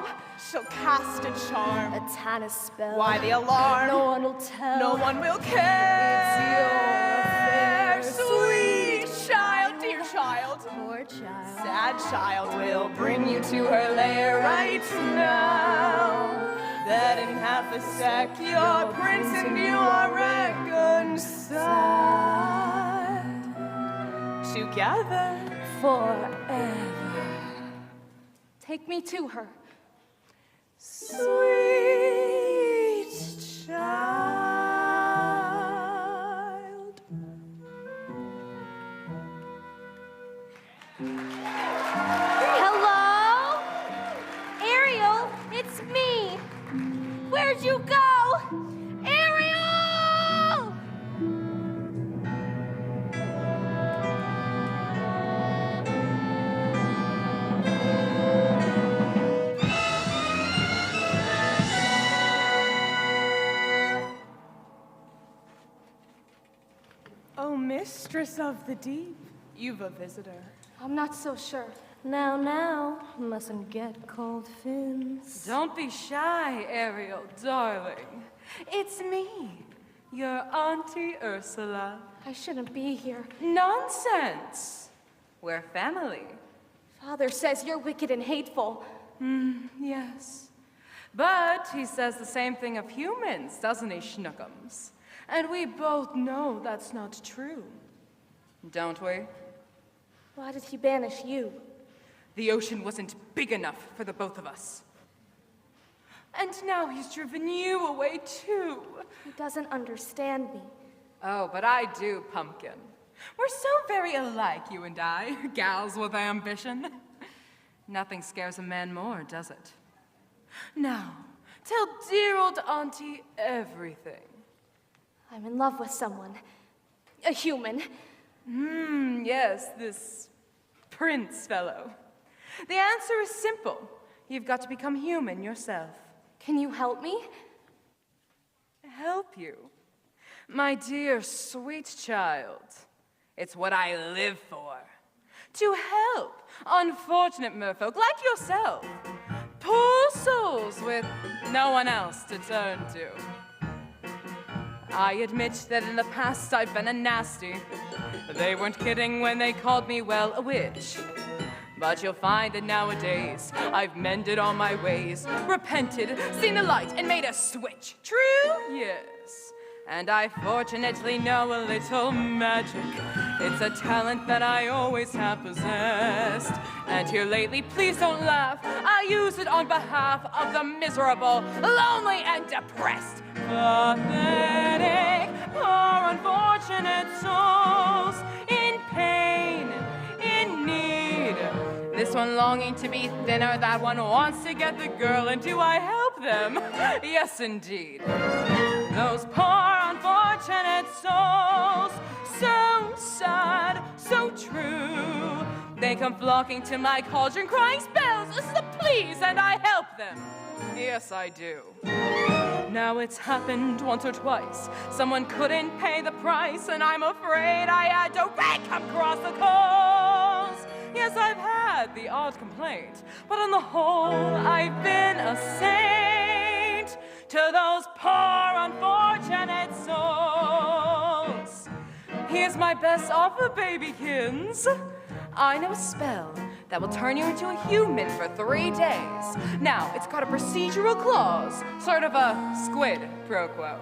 She'll cast a charm. A tiny spell. Why the alarm? No one will tell. No one will care. It's your affair. Sweet child, dear child. Poor child. Sad child will bring you to her lair right now. That in half a sec, your prince and you are reconciled. Together. Forever. Take me to her. Sweet child. Hello? Ariel, it's me. Where'd you go? Ariel! Oh, mistress of the deep, you've a visitor. I'm not so sure. Now, mustn't get cold fins. Don't be shy, Ariel, darling. It's me, your Auntie Ursula. I shouldn't be here. Nonsense! We're family. Father says you're wicked and hateful. Yes. But he says the same thing of humans, doesn't he, Schnookums? And we both know that's not true. Don't we? Why did he banish you? The ocean wasn't big enough for the both of us. And now he's driven you away too. He doesn't understand me. Oh, but I do, Pumpkin. We're so very alike, you and I, gals with ambition. Nothing scares a man more, does it? Now, tell dear old Auntie everything. I'm in love with someone. A human. Yes, this prince fellow. The answer is simple. You've got to become human yourself. Can you help me? Help you? My dear, sweet child. It's what I live for. To help unfortunate merfolk like yourself. Poor souls with no one else to turn to. I admit that in the past I've been a nasty. They weren't kidding when they called me, well, a witch. But you'll find that nowadays I've mended all my ways, repented, seen the light, and made a switch. True? Yes. And I fortunately know a little magic. It's a talent that I always have possessed. And here lately, please don't laugh, I use it on behalf of the miserable, lonely, and depressed. Pathetic, poor unfortunate souls in pain, in need. This one longing to be thinner, that one wants to get the girl, and do I help them? Yes, indeed. Those poor unfortunate souls, so sad, so true. They come flocking to my cauldron, crying spells, please, and I help them. Yes, I do. Now it's happened once or twice. Someone couldn't pay the price, and I'm afraid I had to rake across the coals. Yes, I've had the odd complaint, but on the whole, I've been a saint to those poor unfortunate souls. Here's my best offer, babykins. I know a spell that will turn you into a human for 3 days. Now, it's got a procedural clause, sort of a squid pro quo.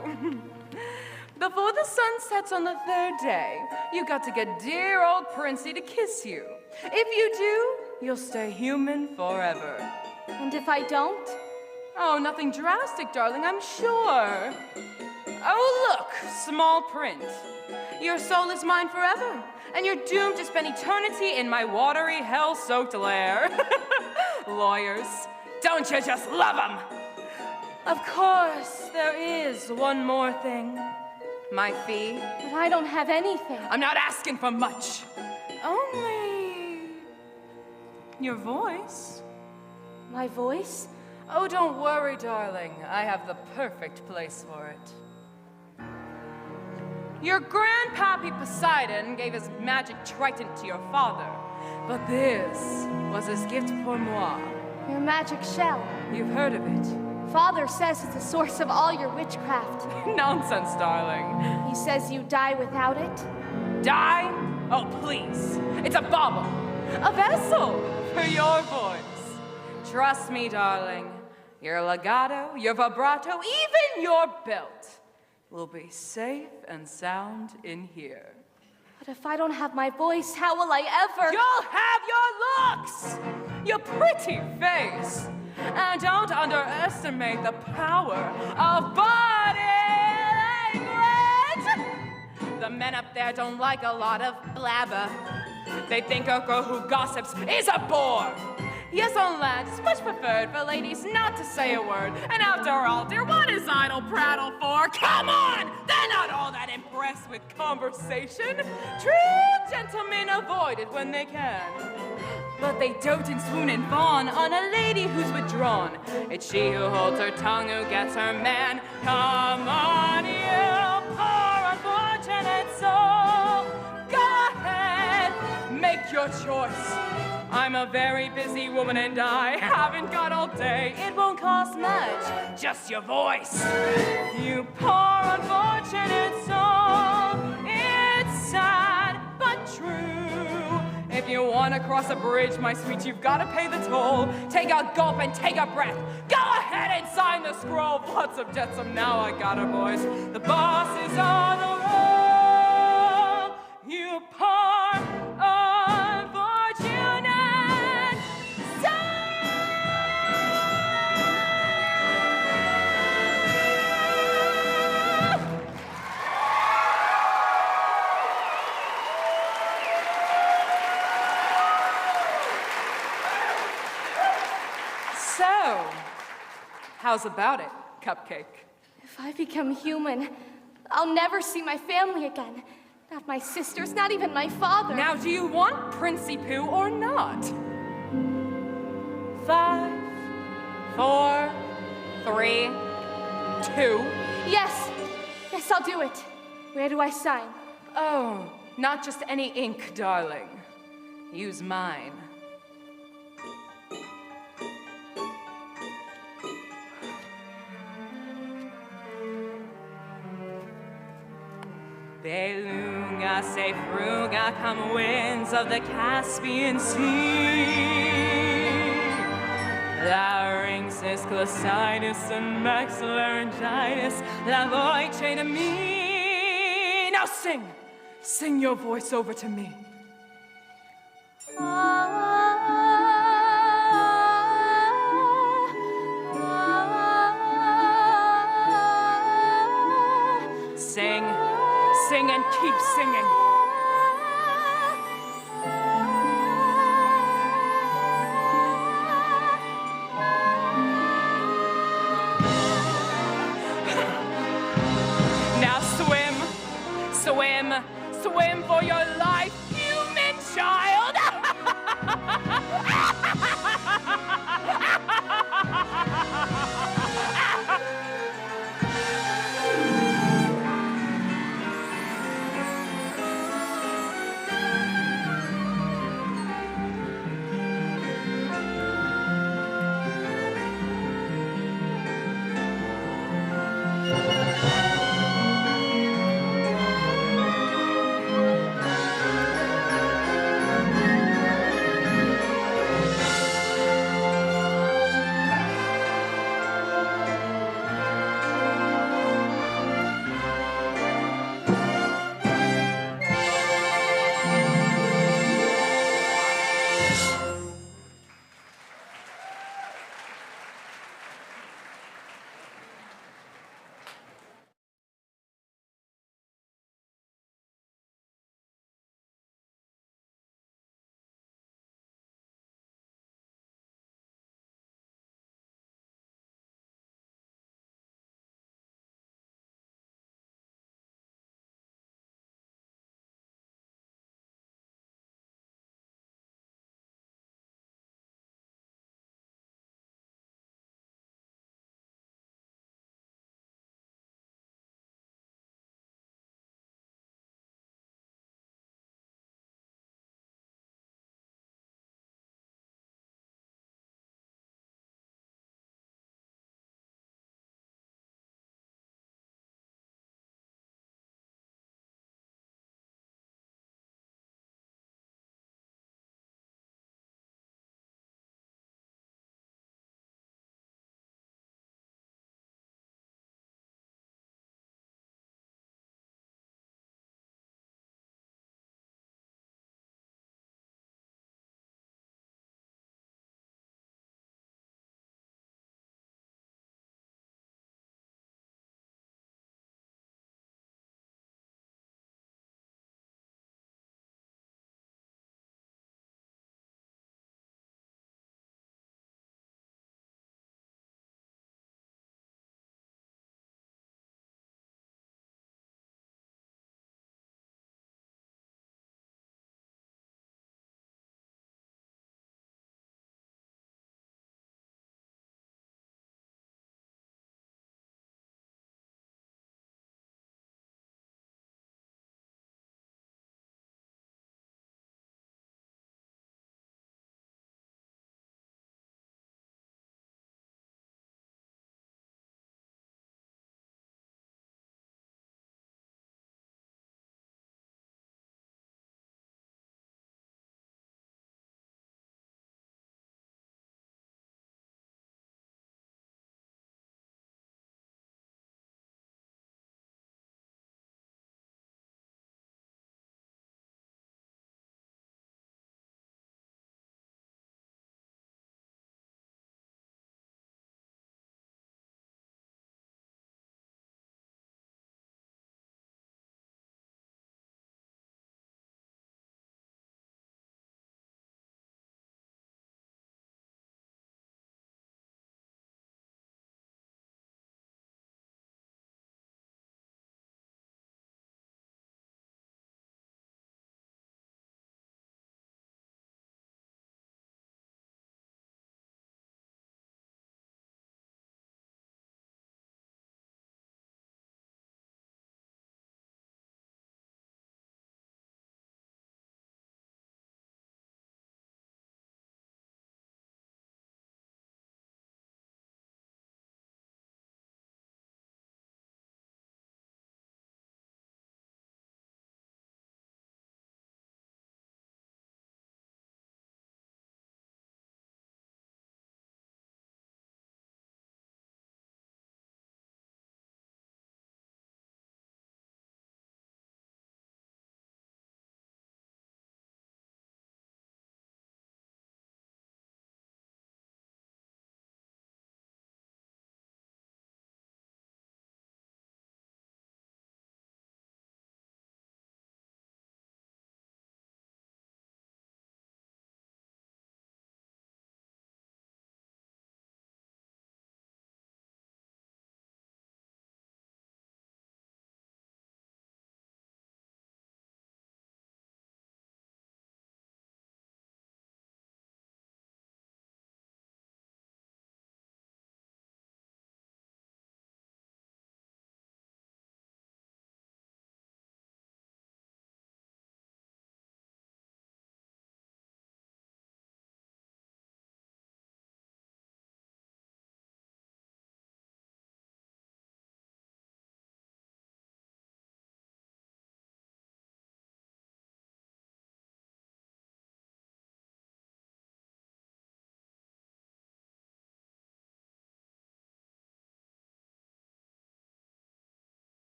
Before the sun sets on the 3rd day, you got to get dear old Princey to kiss you. If you do, you'll stay human forever. And if I don't? Oh, nothing drastic, darling, I'm sure. Oh, look, small print. Your soul is mine forever, and you're doomed to spend eternity in my watery, hell-soaked lair. Lawyers, don't you just love them? Of course, there is one more thing. My fee. But I don't have anything. I'm not asking for much. Only your voice. My voice? Oh, don't worry, darling. I have the perfect place for it. Your grandpappy Poseidon gave his magic trident to your father, but this was his gift pour moi. Your magic shell. You've heard of it. Father says it's the source of all your witchcraft. Nonsense, darling. He says you die without it. Die? Oh, please. It's a bauble. A vessel for your voice. Trust me, darling. Your legato, your vibrato, even your belt will be safe and sound in here. But if I don't have my voice, how will I ever? You'll have your looks! Your pretty face! And don't underestimate the power of body language! The men up there don't like a lot of blabber. They think a girl who gossips is a bore. Yes, on land, it's much preferred for ladies not to say a word. And after all, dear, what is idle prattle for? Come on! They're not all that impressed with conversation. True gentlemen avoid it when they can. But they dote and swoon and fawn on a lady who's withdrawn. It's she who holds her tongue who gets her man. Come on, you poor unfortunate soul. Go ahead, make your choice. I'm a very busy woman and I haven't got all day. It won't cost much, just your voice. You poor unfortunate soul. It's sad but true. If you want to cross a bridge, my sweet, you've got to pay the toll. Take a gulp and take a breath. Go ahead and sign the scroll. Lots of jetsam, now I got a voice. The boss is on the roll. You poor unfortunate. So, how's about it, Cupcake? If I become human, I'll never see my family again. Not my sisters, not even my father. Now, do you want Princey Pooh or not? 5, 4, 3, 2. Yes, I'll do it. Where do I sign? Oh, not just any ink, darling. Use mine. Belunga, se fruga, come winds of the Caspian Sea. Larynxis, glossitis, and maxillaryngitis, la voce to me. Now sing your voice over to me. Sing and keep singing. Now swim for your life, human child.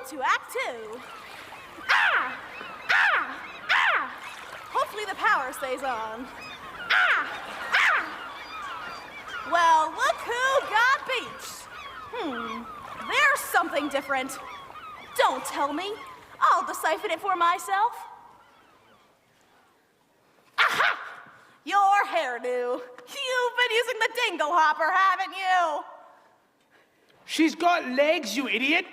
into Act 2. Ah! Ah! Ah! Hopefully the power stays on. Ah! Ah! Well, look who got beached. There's something different. Don't tell me. I'll decipher it for myself. Aha! Your hairdo. You've been using the dingle hopper, haven't you? She's got legs, you idiot.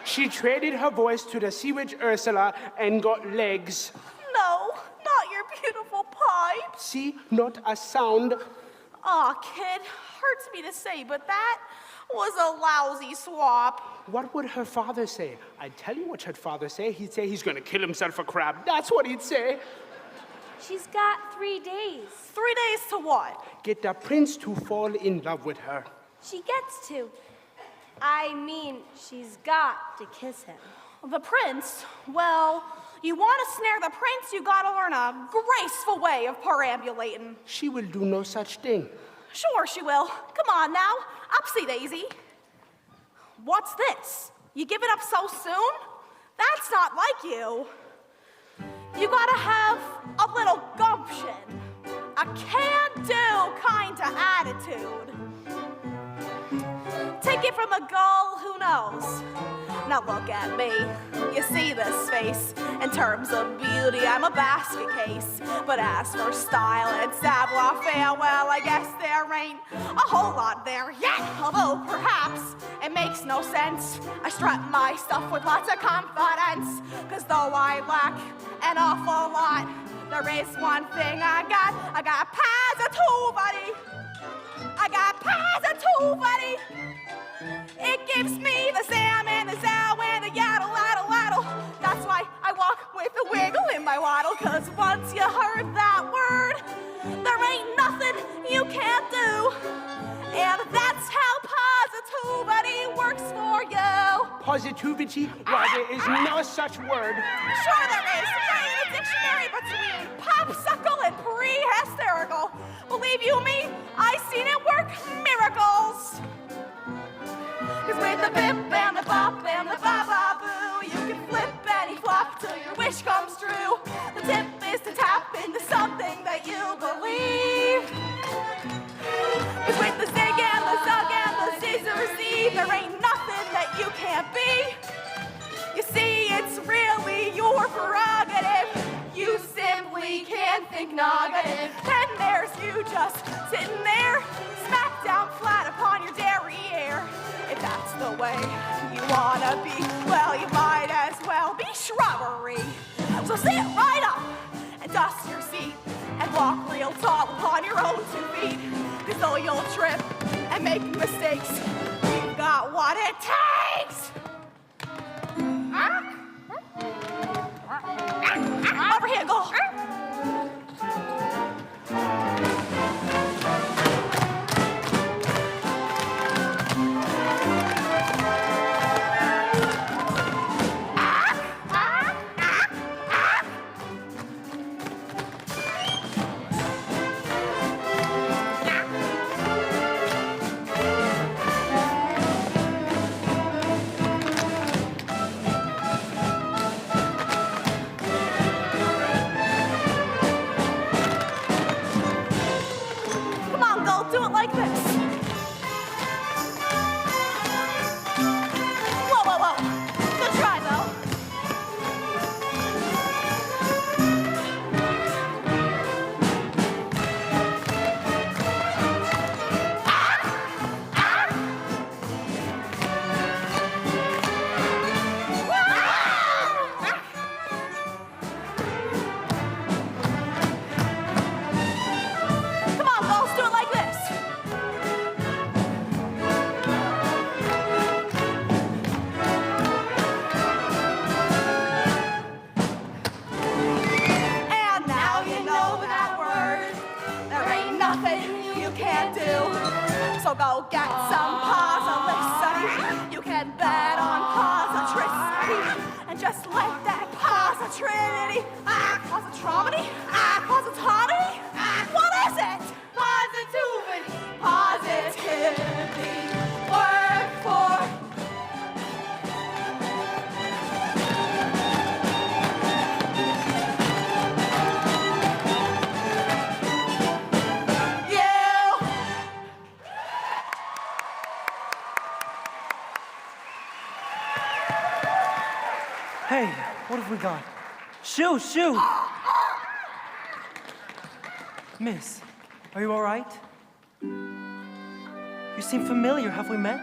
She traded her voice to the sea witch Ursula and got legs. No, not your beautiful pipe. See, not a sound. Aw, kid, hurts me to say, but that was a lousy swap. What would her father say? I'd tell you what her father say. He'd say he's gonna kill himself for crab. That's what he'd say. She's got 3 days. 3 days to what? Get the prince to fall in love with her. She gets to. I mean, she's got to kiss him. The prince? Well, you want to snare the prince, you gotta learn a graceful way of perambulating. She will do no such thing. Sure she will. Come on now, upsy daisy. What's this? You give it up so soon? That's not like you. You gotta have a little gumption, a can-do kind of attitude. Take it from a gull who knows. Now look at me. You see this face? In terms of beauty, I'm a basket case. But as for style and savoir-faire, well, I guess there ain't a whole lot there yet. Although perhaps it makes no sense. I strut my stuff with lots of confidence. 'Cause though I lack an awful lot, there is one thing I got positivity. I got positivity. It gives me the salmon, the sow, and the yaddle, laddle, laddle. That's why I walk with a wiggle in my waddle. 'Cause once you heard that word, there ain't nothing you can't do. And that's how positivity works for you. Positivity? Why, there is no such word. Sure there is. Right in a dictionary between popsicle and pre-hysterical. Believe you me, I seen it work miracles. 'Cause with the bip and the bop and the ba-ba-boo, you can flip any flop till your wish comes true. The tip is to tap into something that you believe. 'Cause with the zig and the zug and the scissor-z, there ain't nothing that you can't be. You see, it's really your prerogative. You simply can't think negative. Then there's you just sitting there, smack down flat upon your derriere. If that's the way you wanna be, well, you might as well be shrubbery. So sit right up and dust your seat and walk real tall upon your own 2 feet. 'Cause though you'll trip and make mistakes, you've got what it takes. Over here, go. Do it like this. Whoa, whoa, whoa. Good try, though. Come on, girls, do it like this. And now you know that word. There ain't nothing you can't do. So go get some positivity. You can bet on positricity. And just let that positivity, positromedy, positati, what is it? Positivity. Positivity. Work for Hey, what have we got? Shoo, shoo! Miss, are you all right? You seem familiar. Have we met?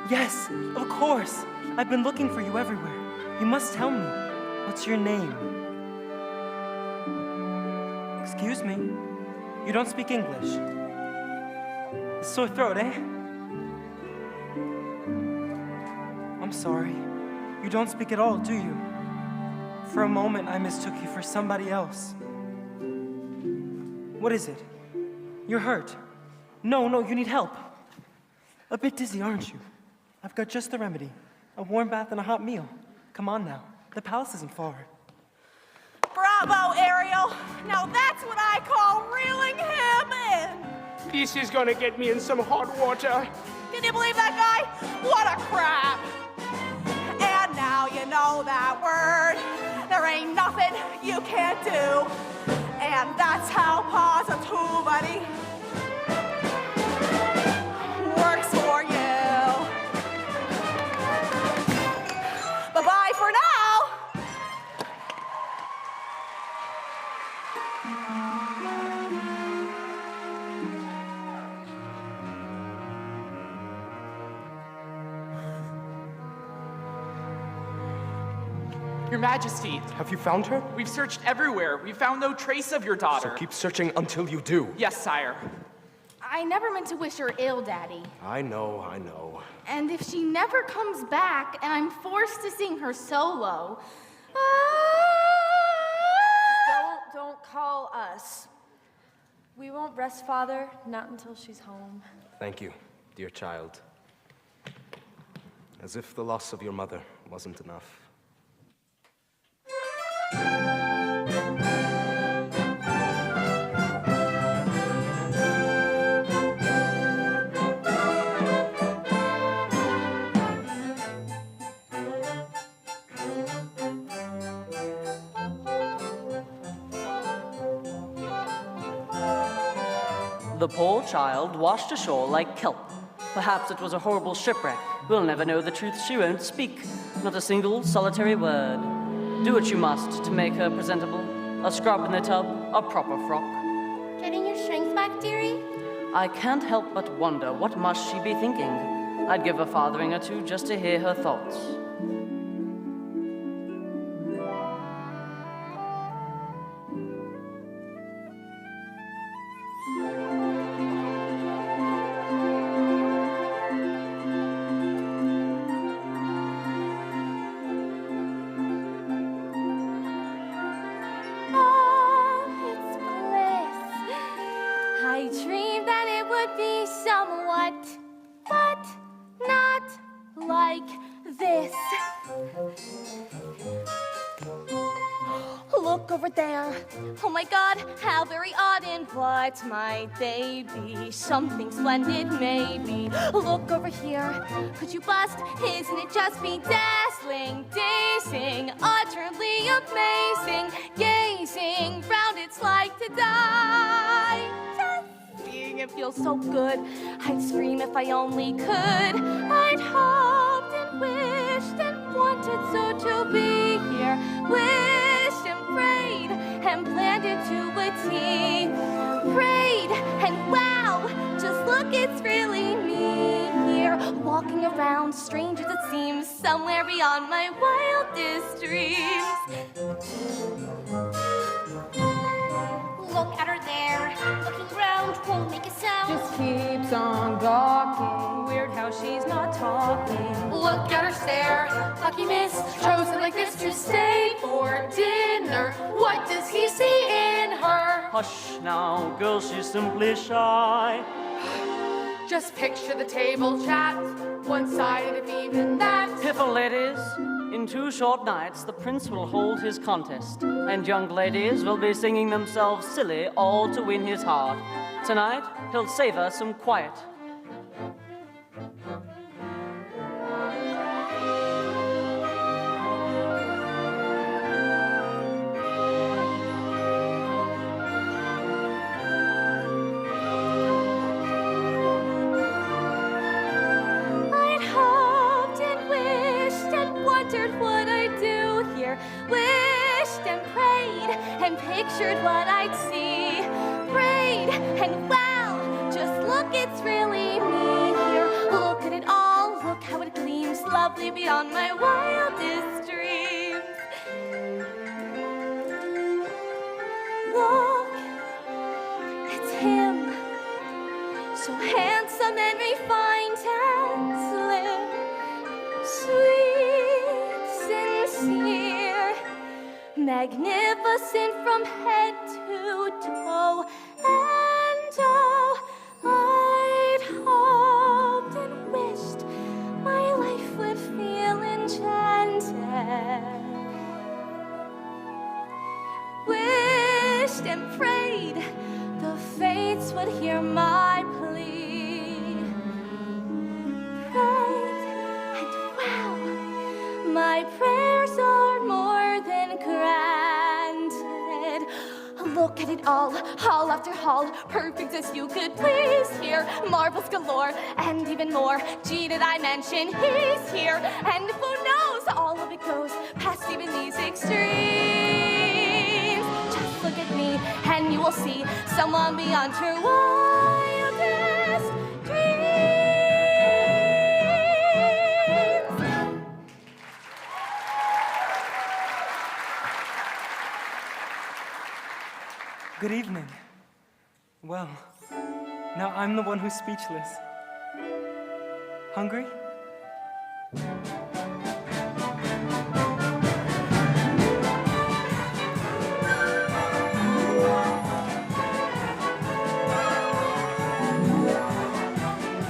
Yes, of course. I've been looking for you everywhere. You must tell me. What's your name? Excuse me? You don't speak English? Sore throat, eh? I'm sorry. You don't speak at all, do you? For a moment, I mistook you for somebody else. What is it? You're hurt. No, you need help. A bit dizzy, aren't you? I've got just the remedy. A warm bath and a hot meal. Come on now. The palace isn't far. Bravo, Ariel. Now that's what I call reeling him in. This is gonna get me in some hot water. Can you believe that guy? What a crab. And now you know that word. There ain't nothing you can't do. And that's how positivity works for you. Bye-bye for now. Your Majesty, Have you found her? we've searched everywhere. We found no trace of your daughter. So keep searching until you do. Yes, sire. I never meant to wish her ill, Daddy. I know. And if she never comes back and I'm forced to sing her solo, Don't call us. We won't rest, Father, not until she's home. Thank you, dear child. As if the loss of your mother wasn't enough. The poor child washed ashore like kelp. Perhaps it was a horrible shipwreck. We'll never know the truth. She won't speak. Not a single solitary word. Do what you must to make her presentable. A scrub in the tub, a proper frock. getting your strength back, dearie? I can't help but wonder, what must she be thinking? I'd give a farthing or two just to hear her thoughts. Look over there. Oh my God, how very odd, and what might they be? Something splendid, maybe. Look over here. Could you bust? Isn't it just be dazzling, dazing, utterly amazing? Gazing round, it's like to die. Just seeing it feels so good. I'd scream if I only could. I'd hoped and wished and wanted so to be here. Wished and prayed and planned it to a T. Prayed and wow, just look, it's really me here, walking around, strange as it seems, somewhere beyond my wildest dreams. Look at her there, looking round, won't make a sound. Just keeps on gawking. Weird how she's not talking. Look at her stare, lucky miss, chosen like this to stay for dinner. What does he see in her? Hush now, girl, she's simply shy. Just picture the table chat, one-sided if even that. Piffle ladies, in 2 short nights the prince will hold his contest, and young ladies will be singing themselves silly, all to win his heart. Tonight, he'll savor some quiet. I'd hoped and wished and wondered here. Wished and prayed and pictured what I'd see. Prayed and wow, just look, it's really me here. Look at it all, look how it gleams, lovely beyond my wildest dreams. Look, it's him, so handsome and refined and slim, sweet, sincere, magnificent from head to toe, and oh, I'd hoped and wished my life would feel enchanted. Wished and prayed the fates would hear my plea. Prayed, and wow, my prayers are more than granted. Look at it all, hall after hall, perfect as you could please here. Marbles galore, and even more. Gee, did I mention he's here? And who knows, all of it goes past even these extremes. Just look at me, and you will see someone beyond your wildest dreams. Good evening. Well, now I'm the one who's speechless. Hungry?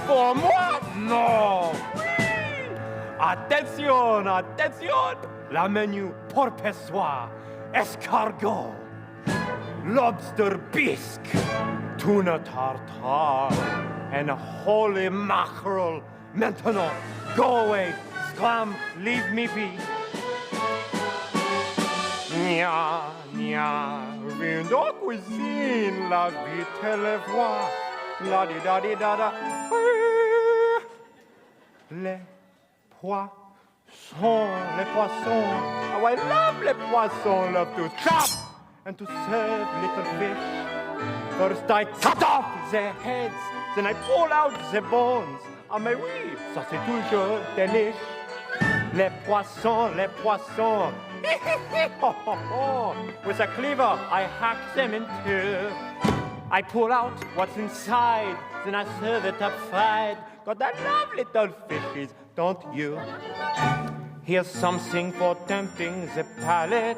Pour moi? Non! Oui! Attention, attention! La menu porc soir, escargot, lobster bisque, tuna tartare, and holy mackerel. Maintenant, go away, scram, leave me be. Nya, nya, vin de cuisine, la vie te le voit, la di da di da da. Les poissons, les poissons. Oh, I love les poissons, love to chop and to serve little fish. First I cut off their heads, then I pull out the bones. Ah mais oui, ça c'est toujours délice. Les poissons, les poissons. Ho, ho, ho. With a cleaver, I hack them in two. I pull out what's inside, then I serve it up fried. God, I love little fishes, don't you? Here's something for tempting the palate,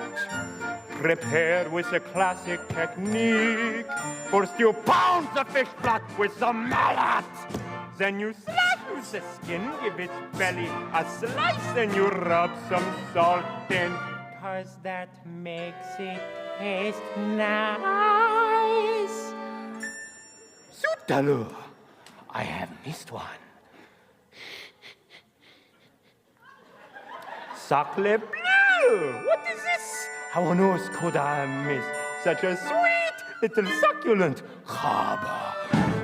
prepared with a classic technique. First you pound the fish flat with the mallet, then you slash with the skin, give its belly a slice, then you rub some salt in, 'cause that makes it taste nice. Zut alors, I have missed one. Sacre bleu! What is this? How on earth could I miss such a sweet little succulent crabe?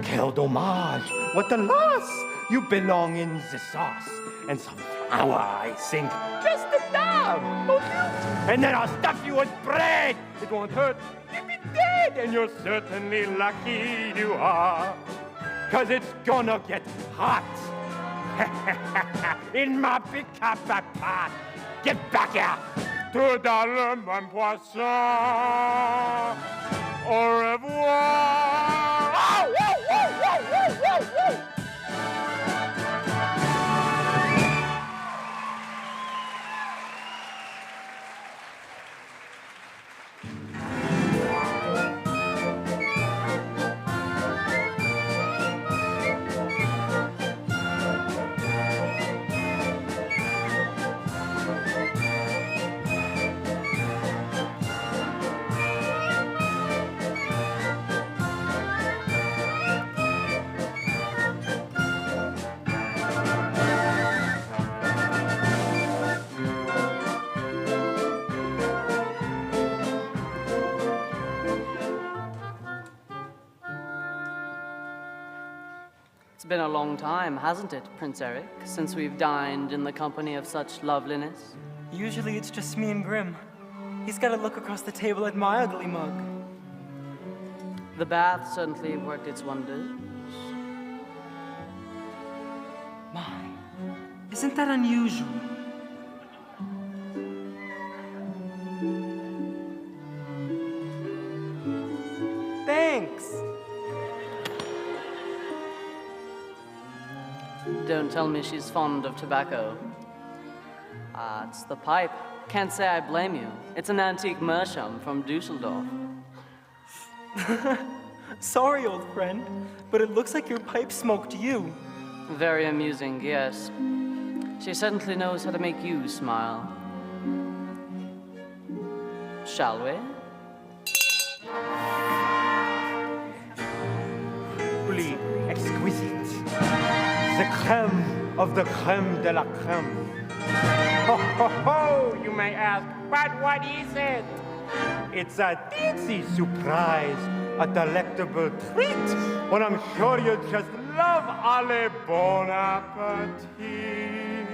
Quel dommage! What a loss! You belong in the sauce. And some flour, I think. Just a dab, don't you? And then I'll stuff you with bread. It won't hurt. You'll be dead. And you're certainly lucky you are. 'Cause it's gonna get hot. In my pick-up pot. Get back here. Tout à l'heure, mon poisson. Au revoir. Oh, woo, woo, woo, woo, woo, woo. It's been a long time, hasn't it, Prince Eric, since we've dined in the company of such loveliness? Usually it's just me and Grim. He's got to look across the table at my ugly mug. The bath certainly worked its wonders. My, isn't that unusual? Thanks. Don't tell me she's fond of tobacco. Ah, it's the pipe. Can't say I blame you. It's an antique meerschaum from Dusseldorf. Sorry, old friend, but it looks like your pipe smoked you. Very amusing, yes. She certainly knows how to make you smile. Shall we? Truly exquisite. The creme of the creme de la creme. Ho, ho, ho, you may ask, but what is it? It's a teensy surprise, a delectable treat. Well, I'm sure you just love alle bon appetit.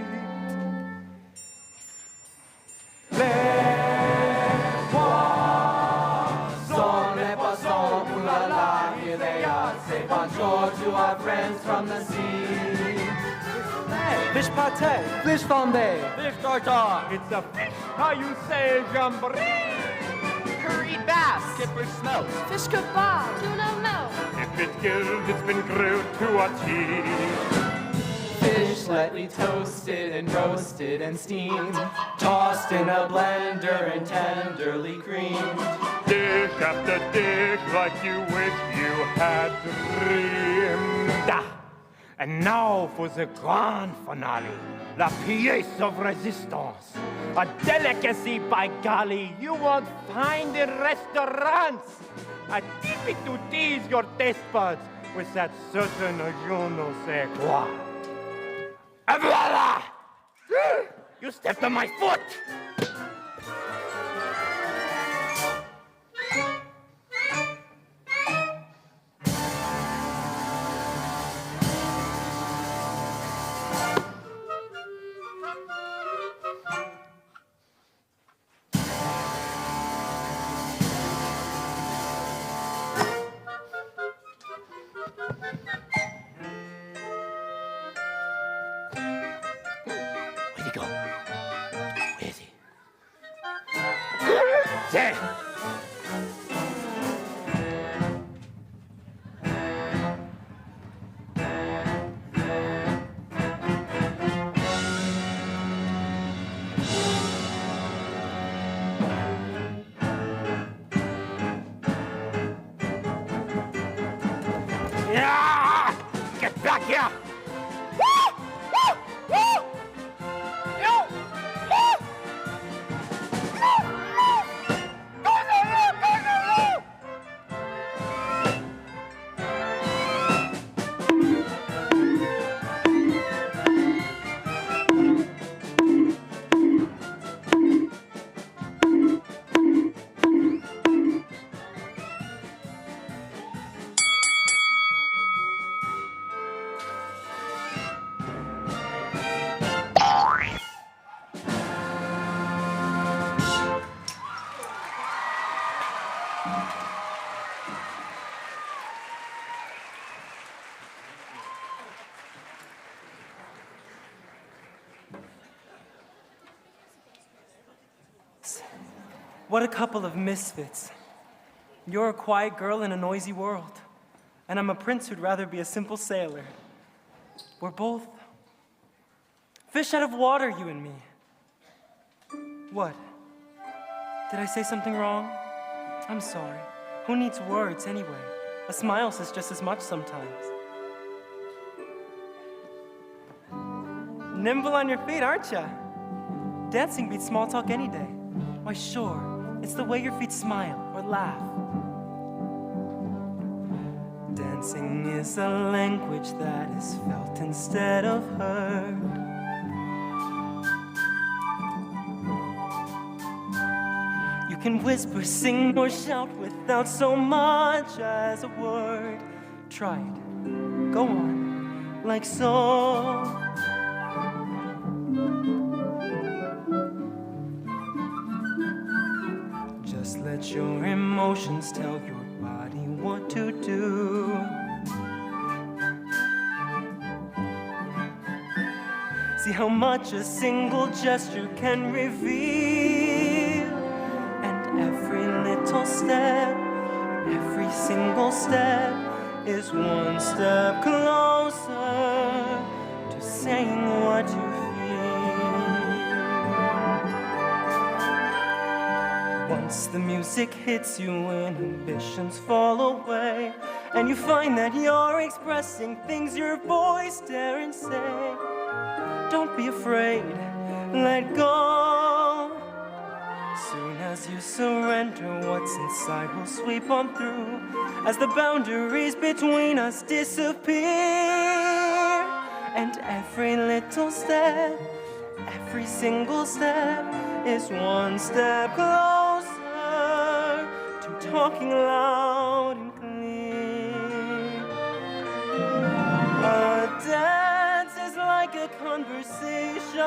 Les poissons, les poissons, ooh la la, here they are. Say bonjour to our friends from the sea. Fish pate, fish flambe, Fish tartare. It's a fish, how you say, jamboree. Curried bass. Skipper's smelt. Fish kebab. Tuna melt. If it's grilled, it's been grilled to a T. Fish slightly toasted and roasted and steamed. Tossed in a blender and tenderly creamed. Dish after dish like you wish you had dreamed. And now for the grand finale, la pièce of resistance. A delicacy, by golly, you won't find in restaurants. A tippy to tease your taste buds with that certain je ne sais quoi. Et voila! You stepped on my foot! Where'd he go? Where is he? There! Yeah! Get back here! Woo! Woo! Woo! You! Woo! What a couple of misfits. You're a quiet girl in a noisy world, and I'm a prince who'd rather be a simple sailor. We're both fish out of water, you and me. What? Did I say something wrong? I'm sorry. Who needs words anyway? A smile says just as much sometimes. Nimble on your feet, aren't ya? Dancing beats small talk any day. Why, sure. It's the way your feet smile or laugh. Dancing is a language that is felt instead of heard. You can whisper, sing, or shout without so much as a word. Try it. Go on, like so. Let your emotions tell your body what to do. See how much a single gesture can reveal. And every little step, every single step is one step closer to saying what you feel. Once the music hits you, inhibitions fall away, and you find that you're expressing things your voice daren't say. Don't be afraid, let go. Soon as you surrender, what's inside will sweep on through, as the boundaries between us disappear. And every little step, every single step is one step closer to talking loud and clear. A dance is like a conversation,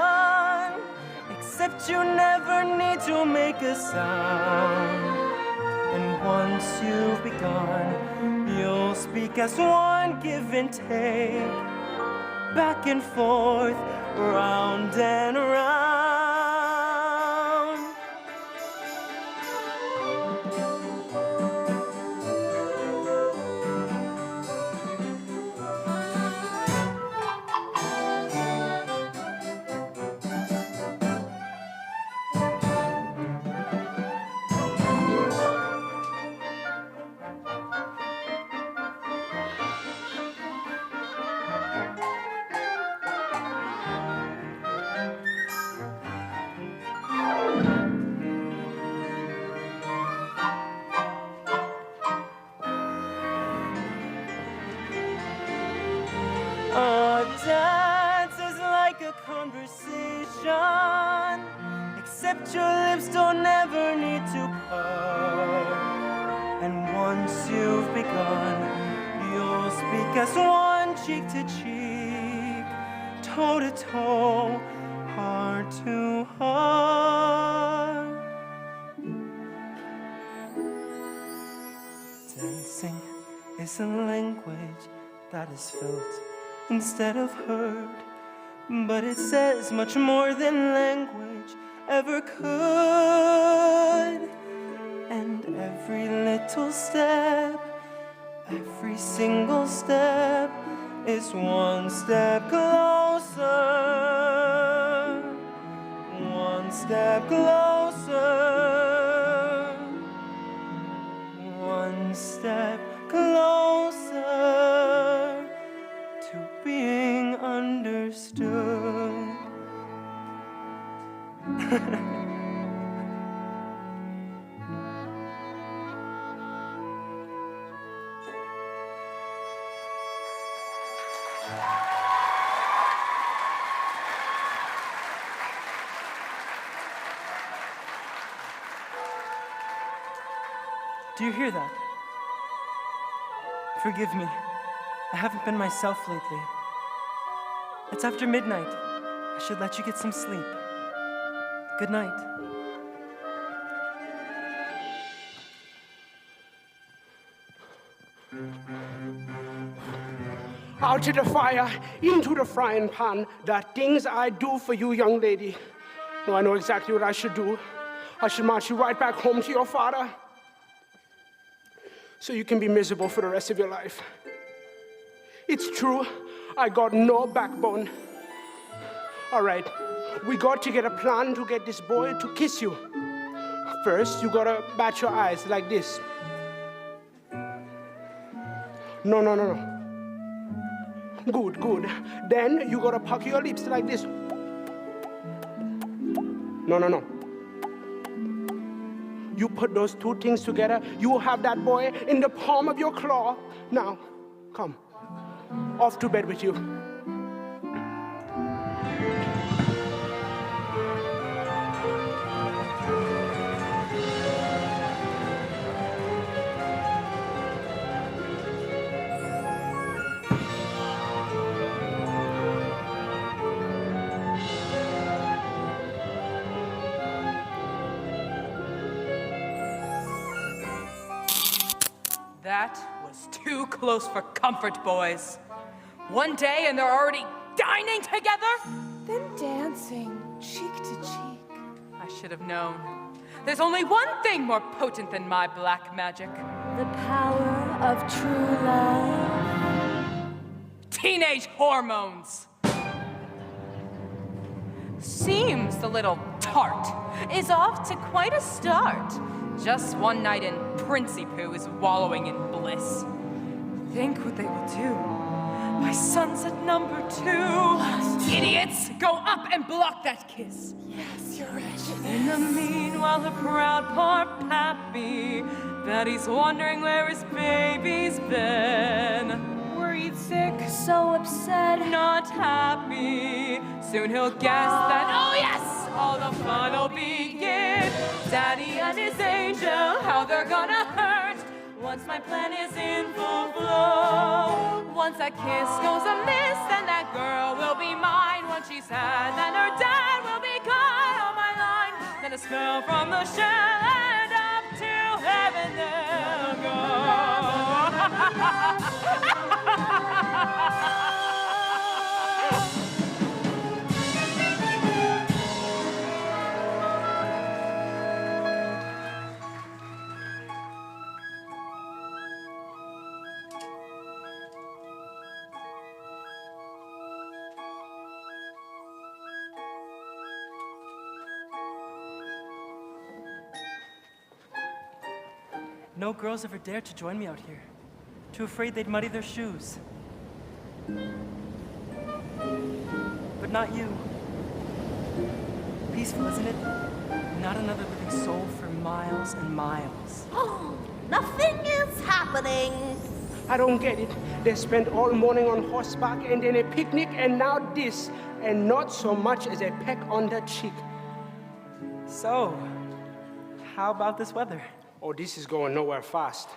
except you never need to make a sound. And once you've begun, you'll speak as one, give and take, back and forth, round and round. A dance is like a conversation, except your lips don't ever need to part. And once you've begun, you'll speak as one, cheek to cheek, toe to toe, heart to heart. Dancing is a language that is felt instead of heard, but it says much more than language ever could. And every little step, every single step is one step closer, one step closer, one step closer to being understood. Do you hear that? Forgive me. I haven't been myself lately. It's after midnight. I should let you get some sleep. Good night. Out to the fire, into the frying pan. There are things I do for you, young lady. No, I know exactly what I should do. I should march you right back home to your father, so you can be miserable for the rest of your life. It's true, I got no backbone. All right, we got to get a plan to get this boy to kiss you. First, you gotta bat your eyes like this. No. Good. Then you gotta pucker your lips like this. No. You put those two things together, you will have that boy in the palm of your claw. Now, come. Off to bed with you. That was too close for comfort, boys. One day and they're already dining together? Then dancing, cheek to cheek. I should have known. There's only one thing more potent than my black magic. The power of true love. Teenage hormones. Seems the little tart is off to quite a start. Just one night in Princey Poo is wallowing in bliss. Think what they will do by sunset number 2. Idiots, go up and block that kiss. Yes, you're right. In the meanwhile, the proud poor pappy, Betty's wondering where his baby's been. Worried, sick, so upset, not happy. Soon he'll guess that, oh yes, all the fun'll begin. Daddy and his angel, how they're gonna hurt once my plan is in full flow. Once that kiss goes amiss, then that girl will be mine. Once she's had, then her dad will be gone. On my line, then a smell from the shell, and up to heaven they'll go. No girls ever dared to join me out here. Too afraid they'd muddy their shoes. But not you. Peaceful, isn't it? Not another living soul for miles and miles. Oh, nothing is happening. I don't get it. They spent all morning on horseback and then a picnic and now this, and not so much as a peck on the cheek. So, how about this weather? Oh, this is going nowhere fast.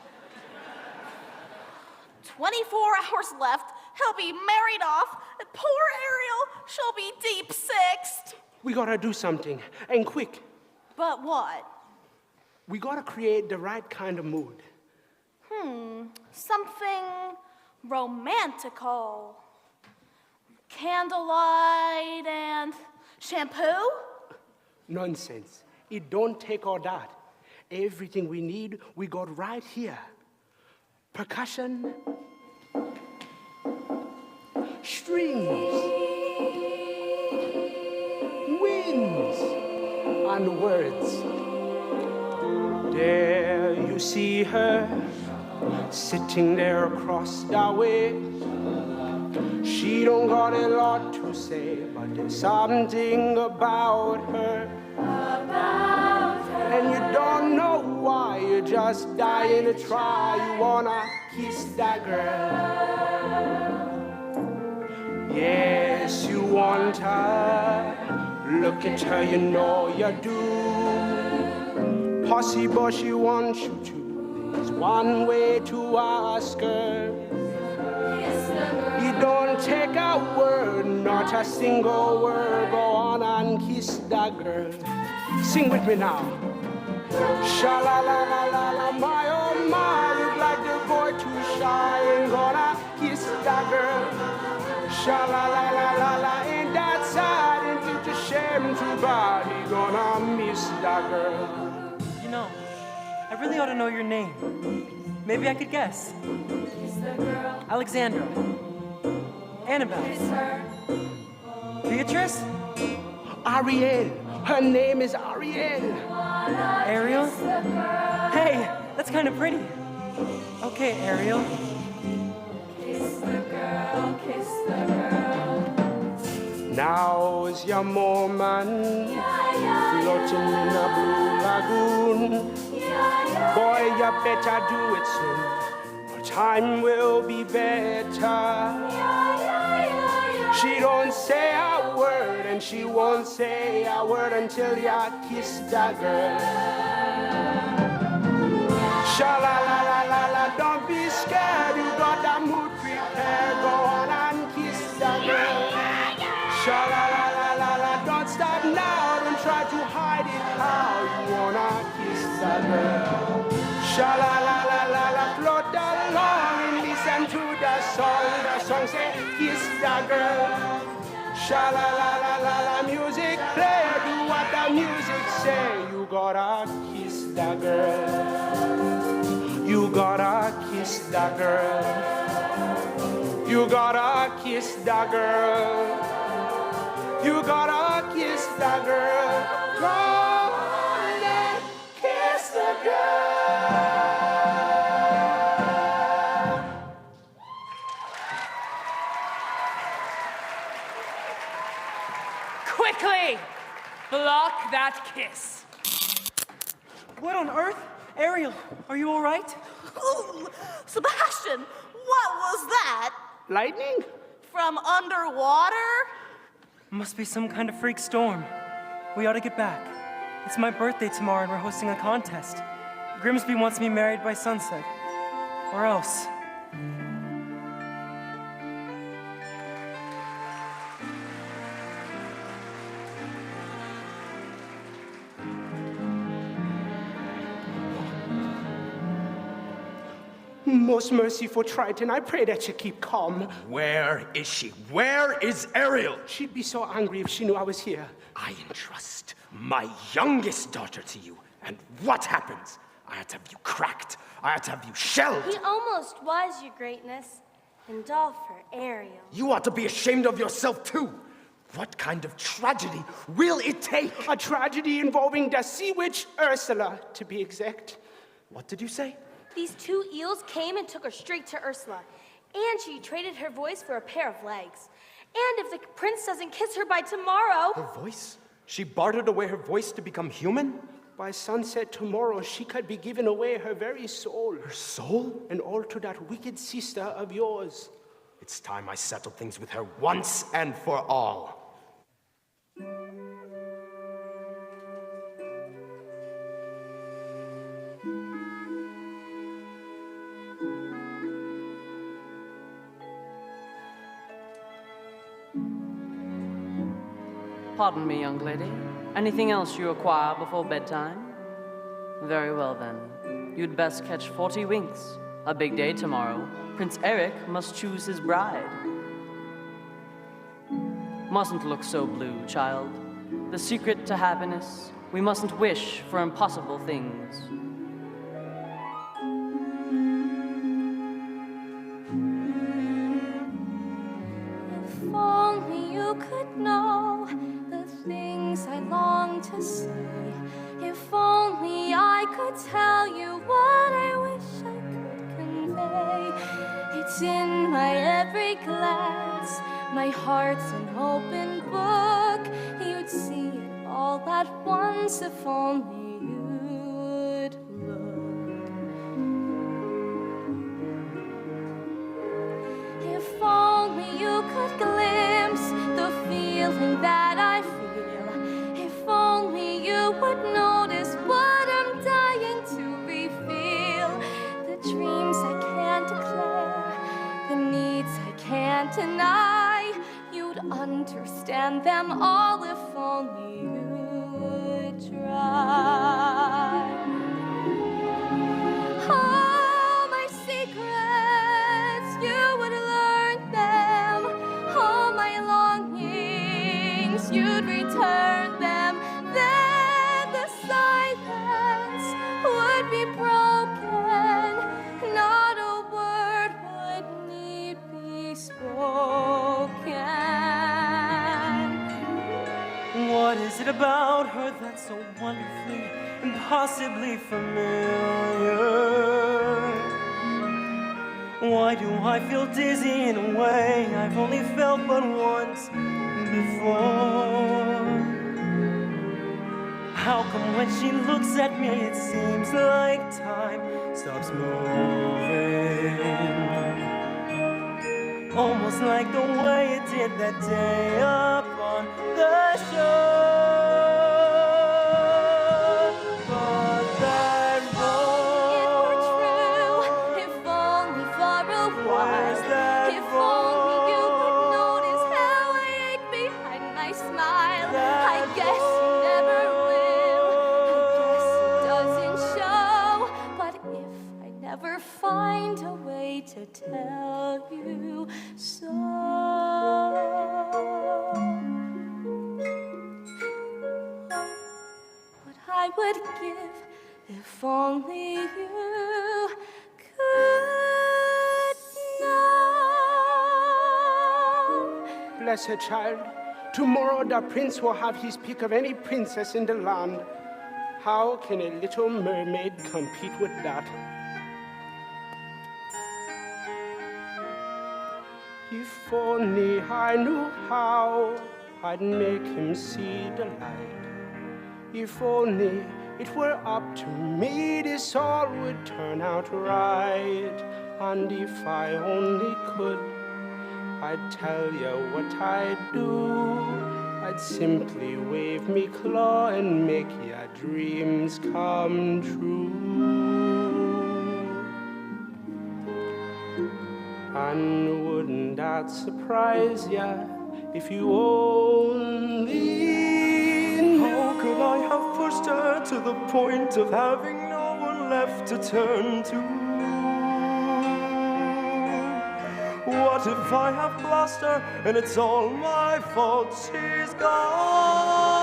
24 hours left. He'll be married off. And poor Ariel, she'll be deep sixed. We gotta do something, and quick. But what? We gotta create the right kind of mood. Something romantical. Candlelight and shampoo? Nonsense. It don't take all that. Everything we need, we got right here. Percussion, strings, winds, and words. There you see her, sitting there across the way. She don't got a lot to say, but there's something about her. And you don't know why, you're just dying to try. You wanna kiss that girl. Yes, you want her. Look at her, you know you do. Possible she wants you to. There's one way to ask her. You don't take a word, not a single word. Go on and kiss that girl. Sing with me now. Sha-la-la-la-la-la, my oh my, look like the boy too shy, ain't gonna kiss that girl. Sha-la-la-la-la-la, ain't that sad, ain't it a shame too bad, he gonna miss that girl. You know, I really ought to know your name. Maybe I could guess. Kiss the girl. Alexandra. Annabelle. Kiss her. Beatrice? Ariel. Her name is Ariel. Ariel? Hey, that's kind of pretty. Okay, Ariel. Kiss the girl, kiss the girl. Now is your moment, floating in a blue lagoon. Boy, you better do it soon, for time will be better. She don't say a word, and she won't say a word until you kiss that girl. Sha-la-la-la-la-la, don't be scared, you got that mood prepared. Go on and kiss that girl. Sha-la-la-la-la-la, don't stop now, don't try to hide it. How you wanna kiss that girl? Sha-la-la-la-la-la, float down. the girl. Sha la la la la la, music player, do what the music say. You gotta kiss the girl. You gotta kiss the girl. You gotta kiss the girl. You gotta kiss the girl. Go on and kiss the girl. Quickly! Block that kiss. What on earth? Ariel, are you all right? Ooh, Sebastian, what was that? Lightning? From underwater? Must be some kind of freak storm. We ought to get back. It's my birthday tomorrow and we're hosting a contest. Grimsby wants me married by sunset. Or else. Most merciful Triton, I pray that you keep calm. Where is she? Where is Ariel? She'd be so angry if she knew I was here. I entrust my youngest daughter to you. And what happens? I had to have you cracked. I had to have you shelled. He almost was, Your Greatness. And all for Ariel. You ought to be ashamed of yourself, too. What kind of tragedy will it take? A tragedy involving the sea witch Ursula, to be exact. What did you say? These two eels came and took her straight to Ursula. And she traded her voice for a pair of legs. And if the prince doesn't kiss her by tomorrow... Her voice? She bartered away her voice to become human? By sunset tomorrow, she could be giving away her very soul. Her soul? And all to that wicked sister of yours. It's time I settled things with her once and for all. Pardon me, young lady. Anything else you require before bedtime? Very well, then. You'd best catch 40 winks. A big day tomorrow. Prince Eric must choose his bride. Mustn't look so blue, child. The secret to happiness, we mustn't wish for impossible things. If only you could know the things I long to see. If only I could tell you what I wish I could convey. It's in my every glance, my heart's an open book. You'd see it all at once if only you'd look. If only you could glimpse the feeling that I feel. If only you would notice what I'm dying to reveal. The dreams I can't declare, the needs I can't deny. You'd understand them all if only you'd try. All my secrets, you would learn them. All my longings, you'd return them. Then the silence would be broken. Not a word would need be spoken. What is it about her that's so wonderfully, impossibly familiar? Why do I feel dizzy in a way I've only felt but once before? How come when she looks at me it seems like time stops moving? Almost like the way it did that day up on the shore. But that voice, If only for a while. where's that If only you would notice how I ache behind my smile. I guess you never will. I guess it doesn't show. But if I never find a way to tell you so. I would give if only you could know. Bless her, child. Tomorrow the prince will have his pick of any princess in the land. How can a little mermaid compete with that? If only I knew how I'd make him see the light. If only it were up to me, this all would turn out right. And if I only could, I'd tell you what I'd do. I'd simply wave me claw and make your dreams come true. And wouldn't that surprise ya if you only knew? How could I have pushed her to the point of having no one left to turn to? What if I have lost her and it's all my fault? She's gone.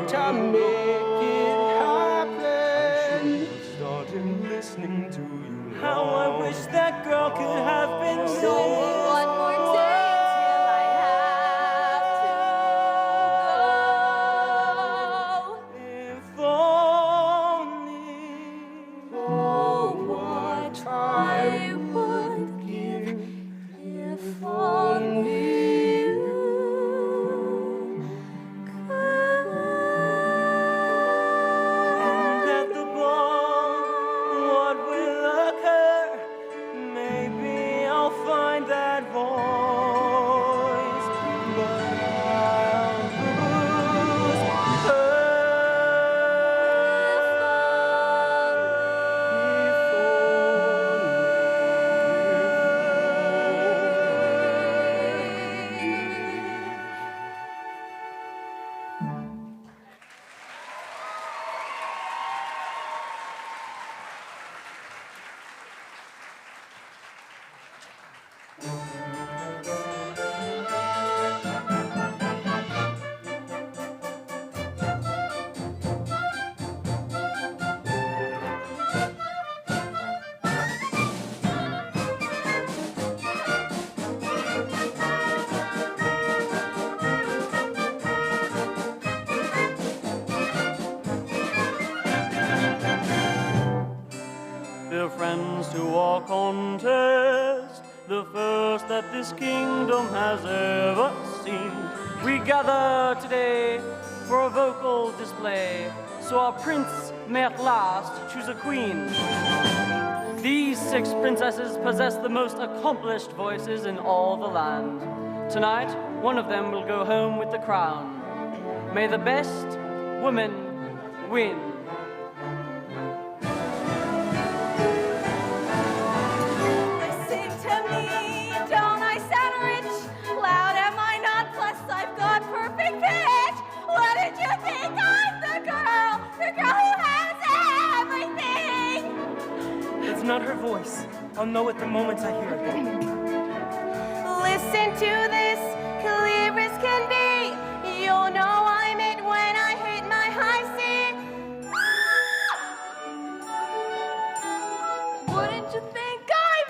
To make it happen. I started listening to you. How I wish that girl could have been There's only one more day till I have to go. If only oh, what I would give if only. Dear friends to our contest, the first that this kingdom has ever seen, we gather today for a vocal display, so our prince may at last choose a queen. These 6 princesses possess the most accomplished voices in all the land. Tonight, one of them will go home with the crown. May the best woman win. Not her voice. I'll know it the moment I hear it. Listen to this, clear as can be. You'll know I'm it when I hit my high C. Wouldn't you think I'm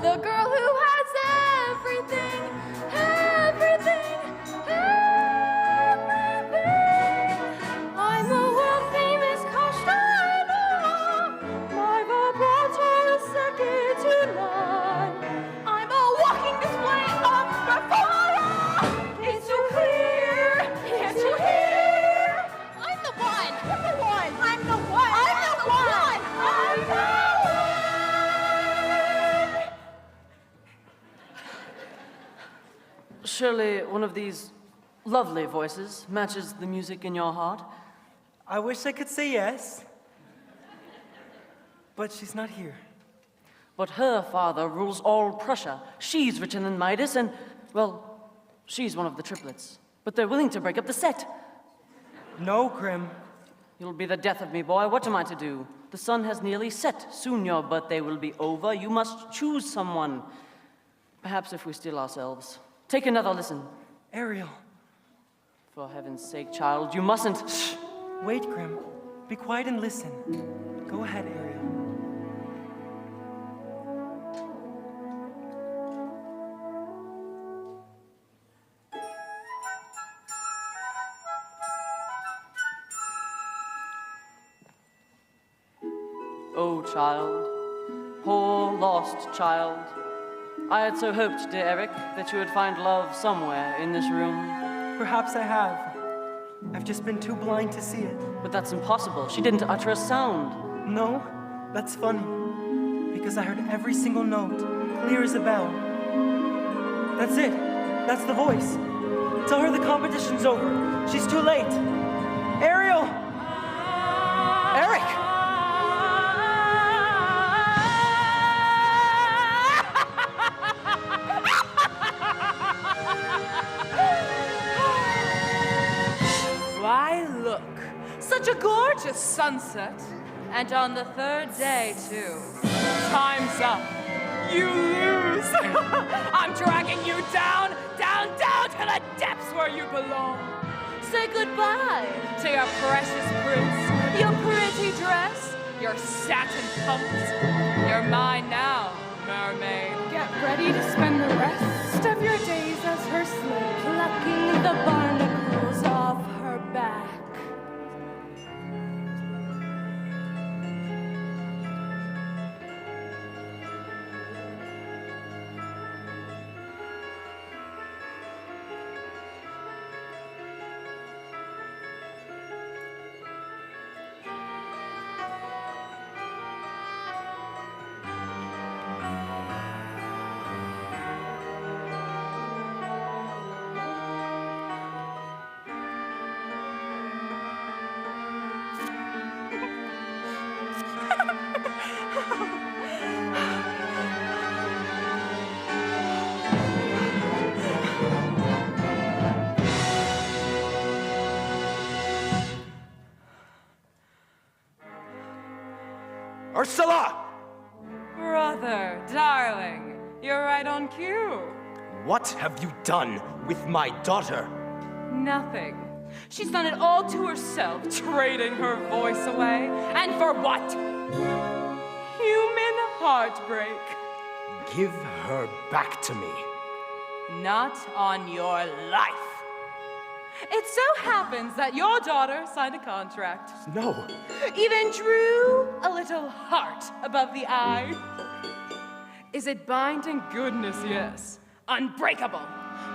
the girl who has everything, everything, everything? I'm the world famous Kashana. My vibrato is second to none. I'm a walking display of performance. It's so clear, can't you hear? I'm the one. I'm the one. I'm the one. I'm the one. I'm the one. Surely one of these lovely voices matches the music in your heart. I wish I could say yes. But she's not here. But her father rules all Prussia. She's richer than Midas, and, well, she's one of the triplets. But they're willing to break up the set. No, Grim. You'll be the death of me, boy. What am I to do? The sun has nearly set. Soon your birthday will be over. You must choose someone. Perhaps if we steal ourselves. Take another listen. Ariel. For heaven's sake, child, you mustn't. Shh. Wait, Grim. Be quiet and listen. Go ahead, Ariel. Oh, child. Poor, lost child. I had so hoped, dear Eric, that you would find love somewhere in this room. Perhaps I have. I've just been too blind to see it. But that's impossible. She didn't utter a sound. No, that's funny. Because I heard every single note, clear as a bell. That's it. That's the voice. Tell her the competition's over. She's too late. Ariel! Eric! Why, look, such a gorgeous sunset. And on the third day, too. Time's up. You lose. I'm dragging you down, down, down to the depths where you belong. Say goodbye to your precious prince, your pretty dress, your satin pumps. You're mine now, mermaid. Get ready to spend the rest of your days as her slave, plucking the barnacles off her back. Ursula! Brother, darling, you're right on cue. What have you done with my daughter? Nothing. She's done it all to herself, trading her voice away. And for what? Human heartbreak. Give her back to me. Not on your life. It so happens that your daughter signed a contract. No. Even drew a little heart above the eye. Is it binding? Goodness, yes. Unbreakable.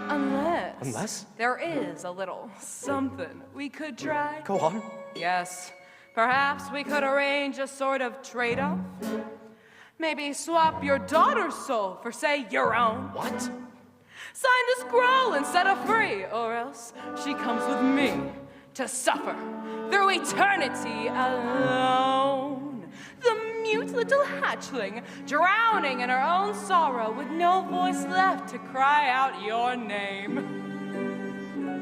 Unless there is a little something we could try. Go on. Yes. Perhaps we could arrange a sort of trade-off. Maybe swap your daughter's soul for, say, your own. What? Sign the scroll and set her free, or else she comes with me to suffer through eternity alone. The mute little hatchling, drowning in her own sorrow with no voice left to cry out your name.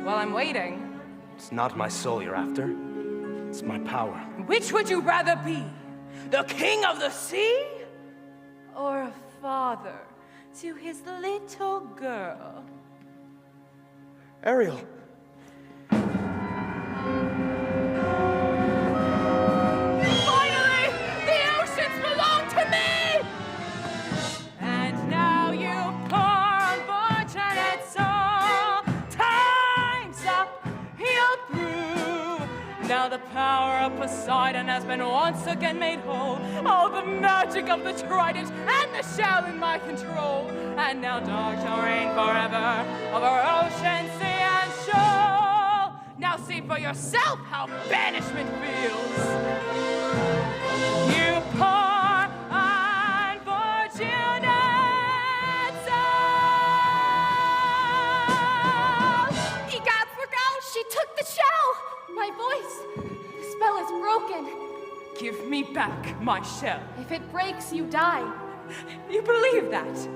While I'm waiting. It's not my soul you're after. It's my power. Which would you rather be? The king of the sea? Or a father to his little girl? Ariel. Finally, the oceans belong to me! And now you poor unfortunate soul, time's up, you're through. Now the power of Poseidon has been once again made whole. Oh, the magic of the trident and the shell in my control. And now dark shall reign forever over ocean, sea, and shore. Now see for yourself how banishment feels. You poor unfortunate soul. Ye gods were gone. She took the shell. My voice. The spell is broken. Give me back my shell. If it breaks, you die. You believe that?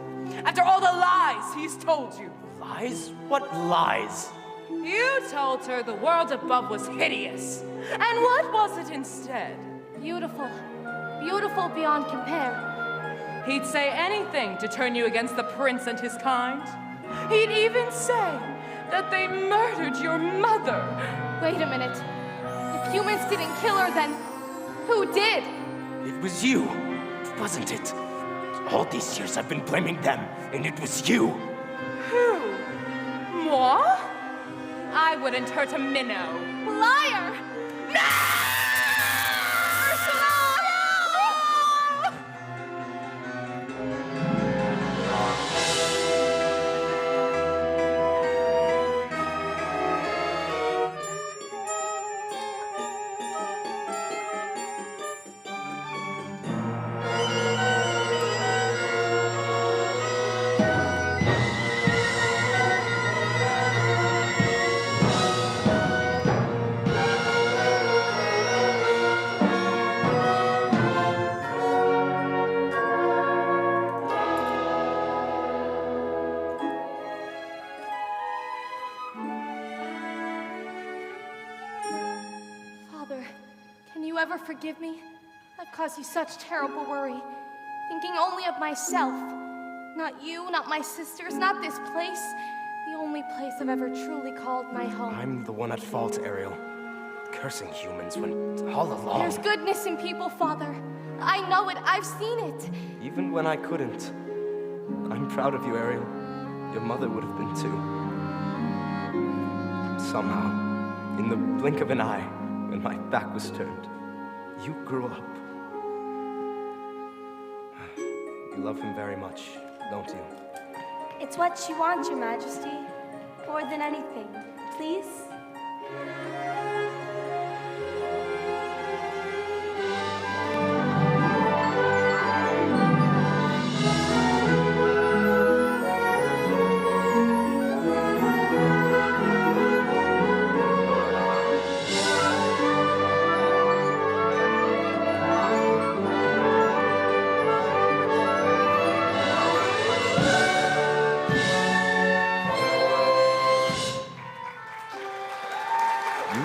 After all the lies he's told you. Lies? What lies? You told her the world above was hideous. And what was it instead? Beautiful. Beautiful beyond compare. He'd say anything to turn you against the prince and his kind. He'd even say that they murdered your mother. Wait a minute. If humans didn't kill her, then who did? It was you, wasn't it? All these years I've been blaming them, and it was you. Who? Moi? I wouldn't hurt a minnow. Liar! No! Forgive me. I've caused you such terrible worry. Thinking only of myself. Not you, not my sisters, not this place. The only place I've ever truly called my home. I'm the one at fault, Ariel. Cursing humans when all along. There's goodness in people, Father. I know it. I've seen it. Even when I couldn't. I'm proud of you, Ariel. Your mother would have been too. Somehow, in the blink of an eye, when my back was turned, you grew up. You love him very much, don't you? It's what you want, Your Majesty. More than anything. Please?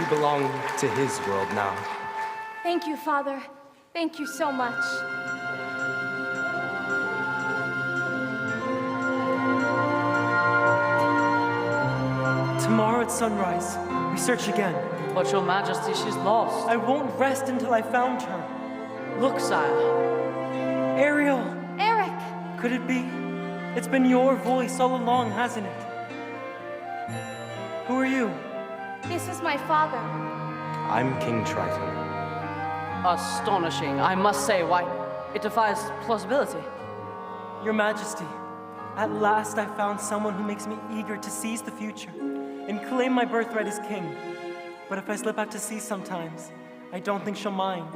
Belong to his world now. Thank you, Father. Thank you so much. Tomorrow at sunrise, we search again. But Your Majesty, she's lost. I won't rest until I found her. Look, sire. Ariel! Eric! Could it be? It's been your voice all along, hasn't it? Who are you? This is my father. I'm King Triton. Astonishing, I must say. Why, it defies plausibility. Your Majesty, at last I found someone who makes me eager to seize the future and claim my birthright as king. But if I slip out to sea sometimes, I don't think she'll mind,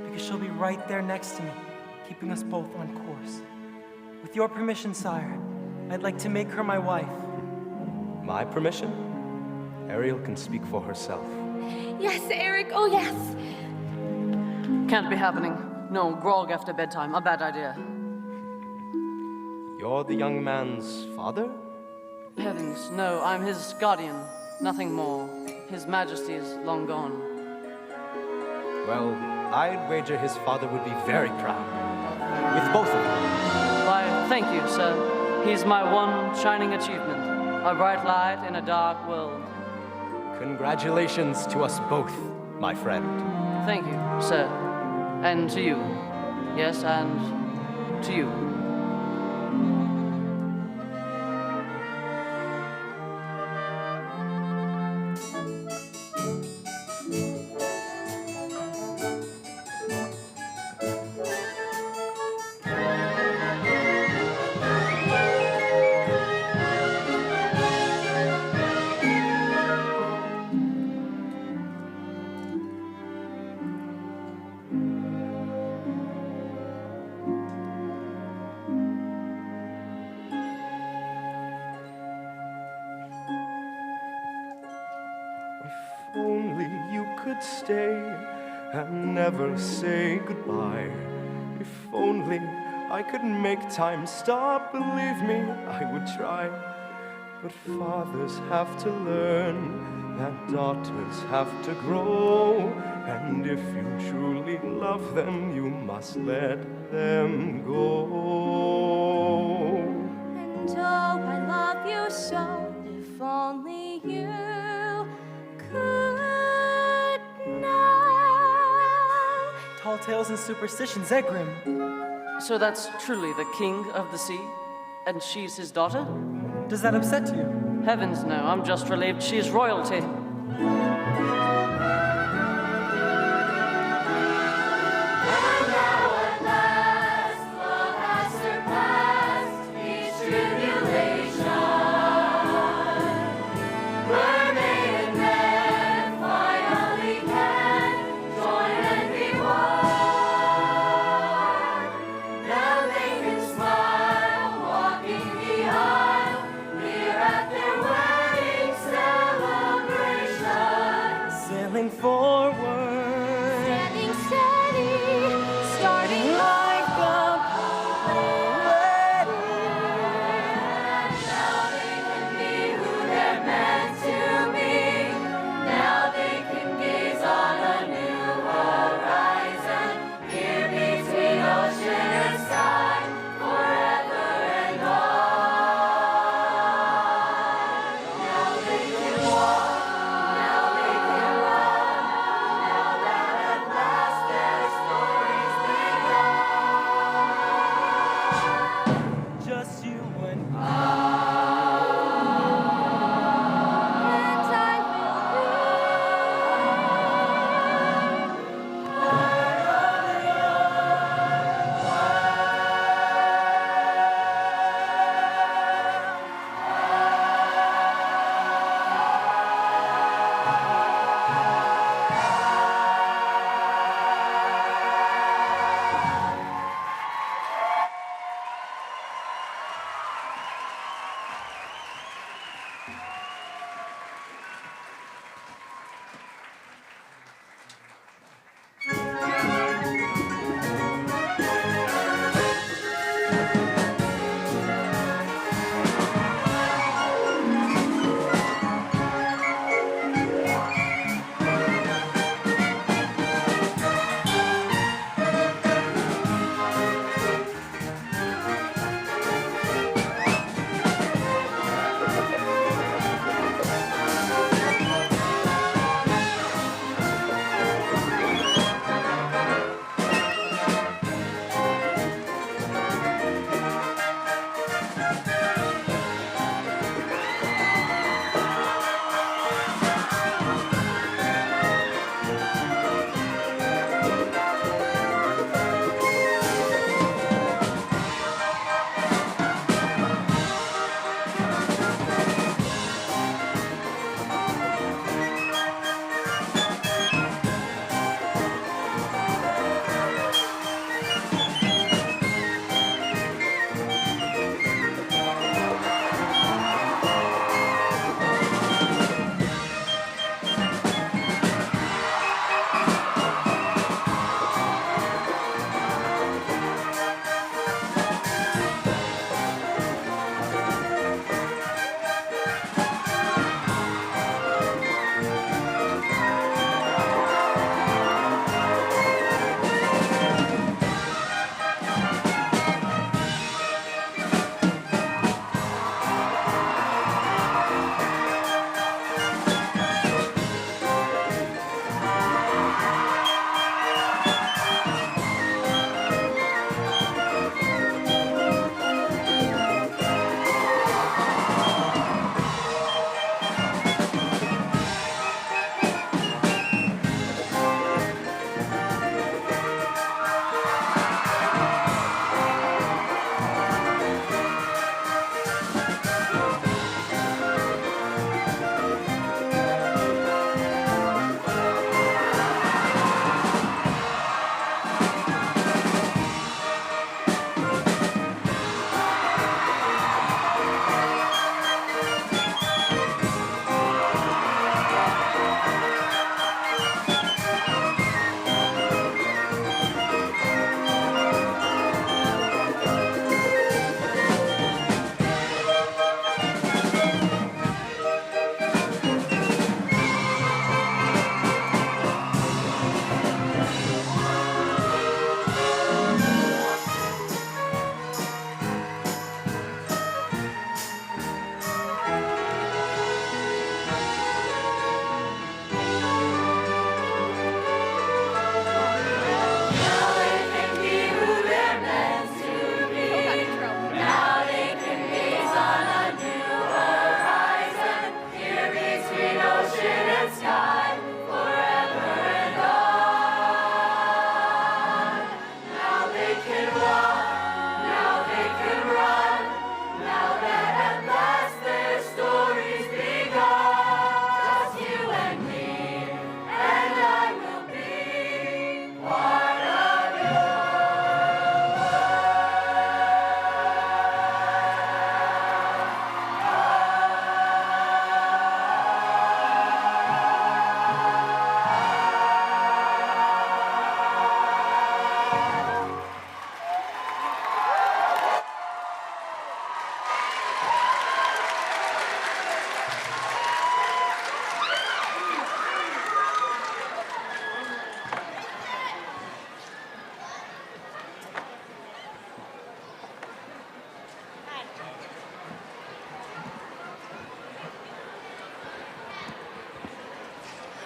because she'll be right there next to me, keeping us both on course. With your permission, sire, I'd like to make her my wife. My permission? Ariel can speak for herself. Yes, Eric, oh yes. Can't be happening. No, grog after bedtime, a bad idea. You're the young man's father? Heavens, no, I'm his guardian, nothing more. His Majesty is long gone. Well, I'd wager his father would be very proud. With both of them. Why, thank you, sir. He's my one shining achievement. A bright light in a dark world. Congratulations to us both, my friend. Thank you, sir. And to you. Yes, and to you. stay and never say goodbye. If only I could make time stop, believe me, I would try. But fathers have to learn that daughters have to grow, and if you truly love them, you must let them go. And oh, I love you so, if only you could know. Tall tales and superstitions, Egrim. So that's truly the king of the sea? And she's his daughter? Does that upset you? Heavens no, I'm just relieved she's royalty.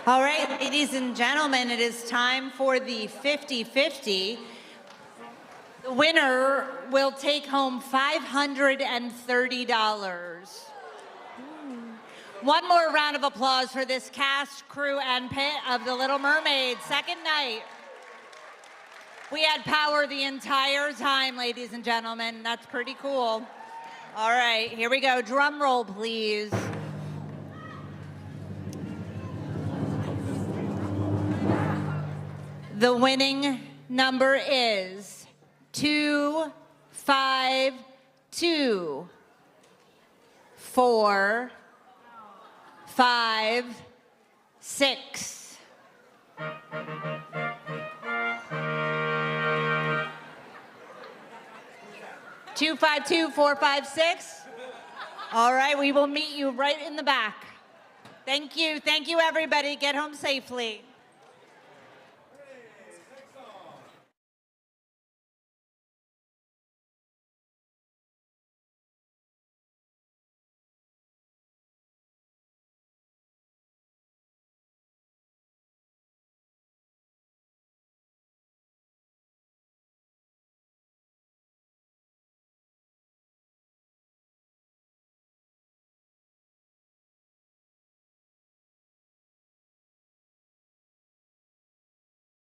All right, ladies and gentlemen, it is time for the 50-50. The winner will take home $530. One more round of applause for this cast, crew, and pit of The Little Mermaid. Second night. We had power the entire time, ladies and gentlemen. That's pretty cool. All right, here we go. Drum roll, please. The winning number is 2, 5, 2, 4, 5, 6. Two, 5, 2, 4, 5, 6. All right, we will meet you right in the back. Thank you, everybody. Get home safely.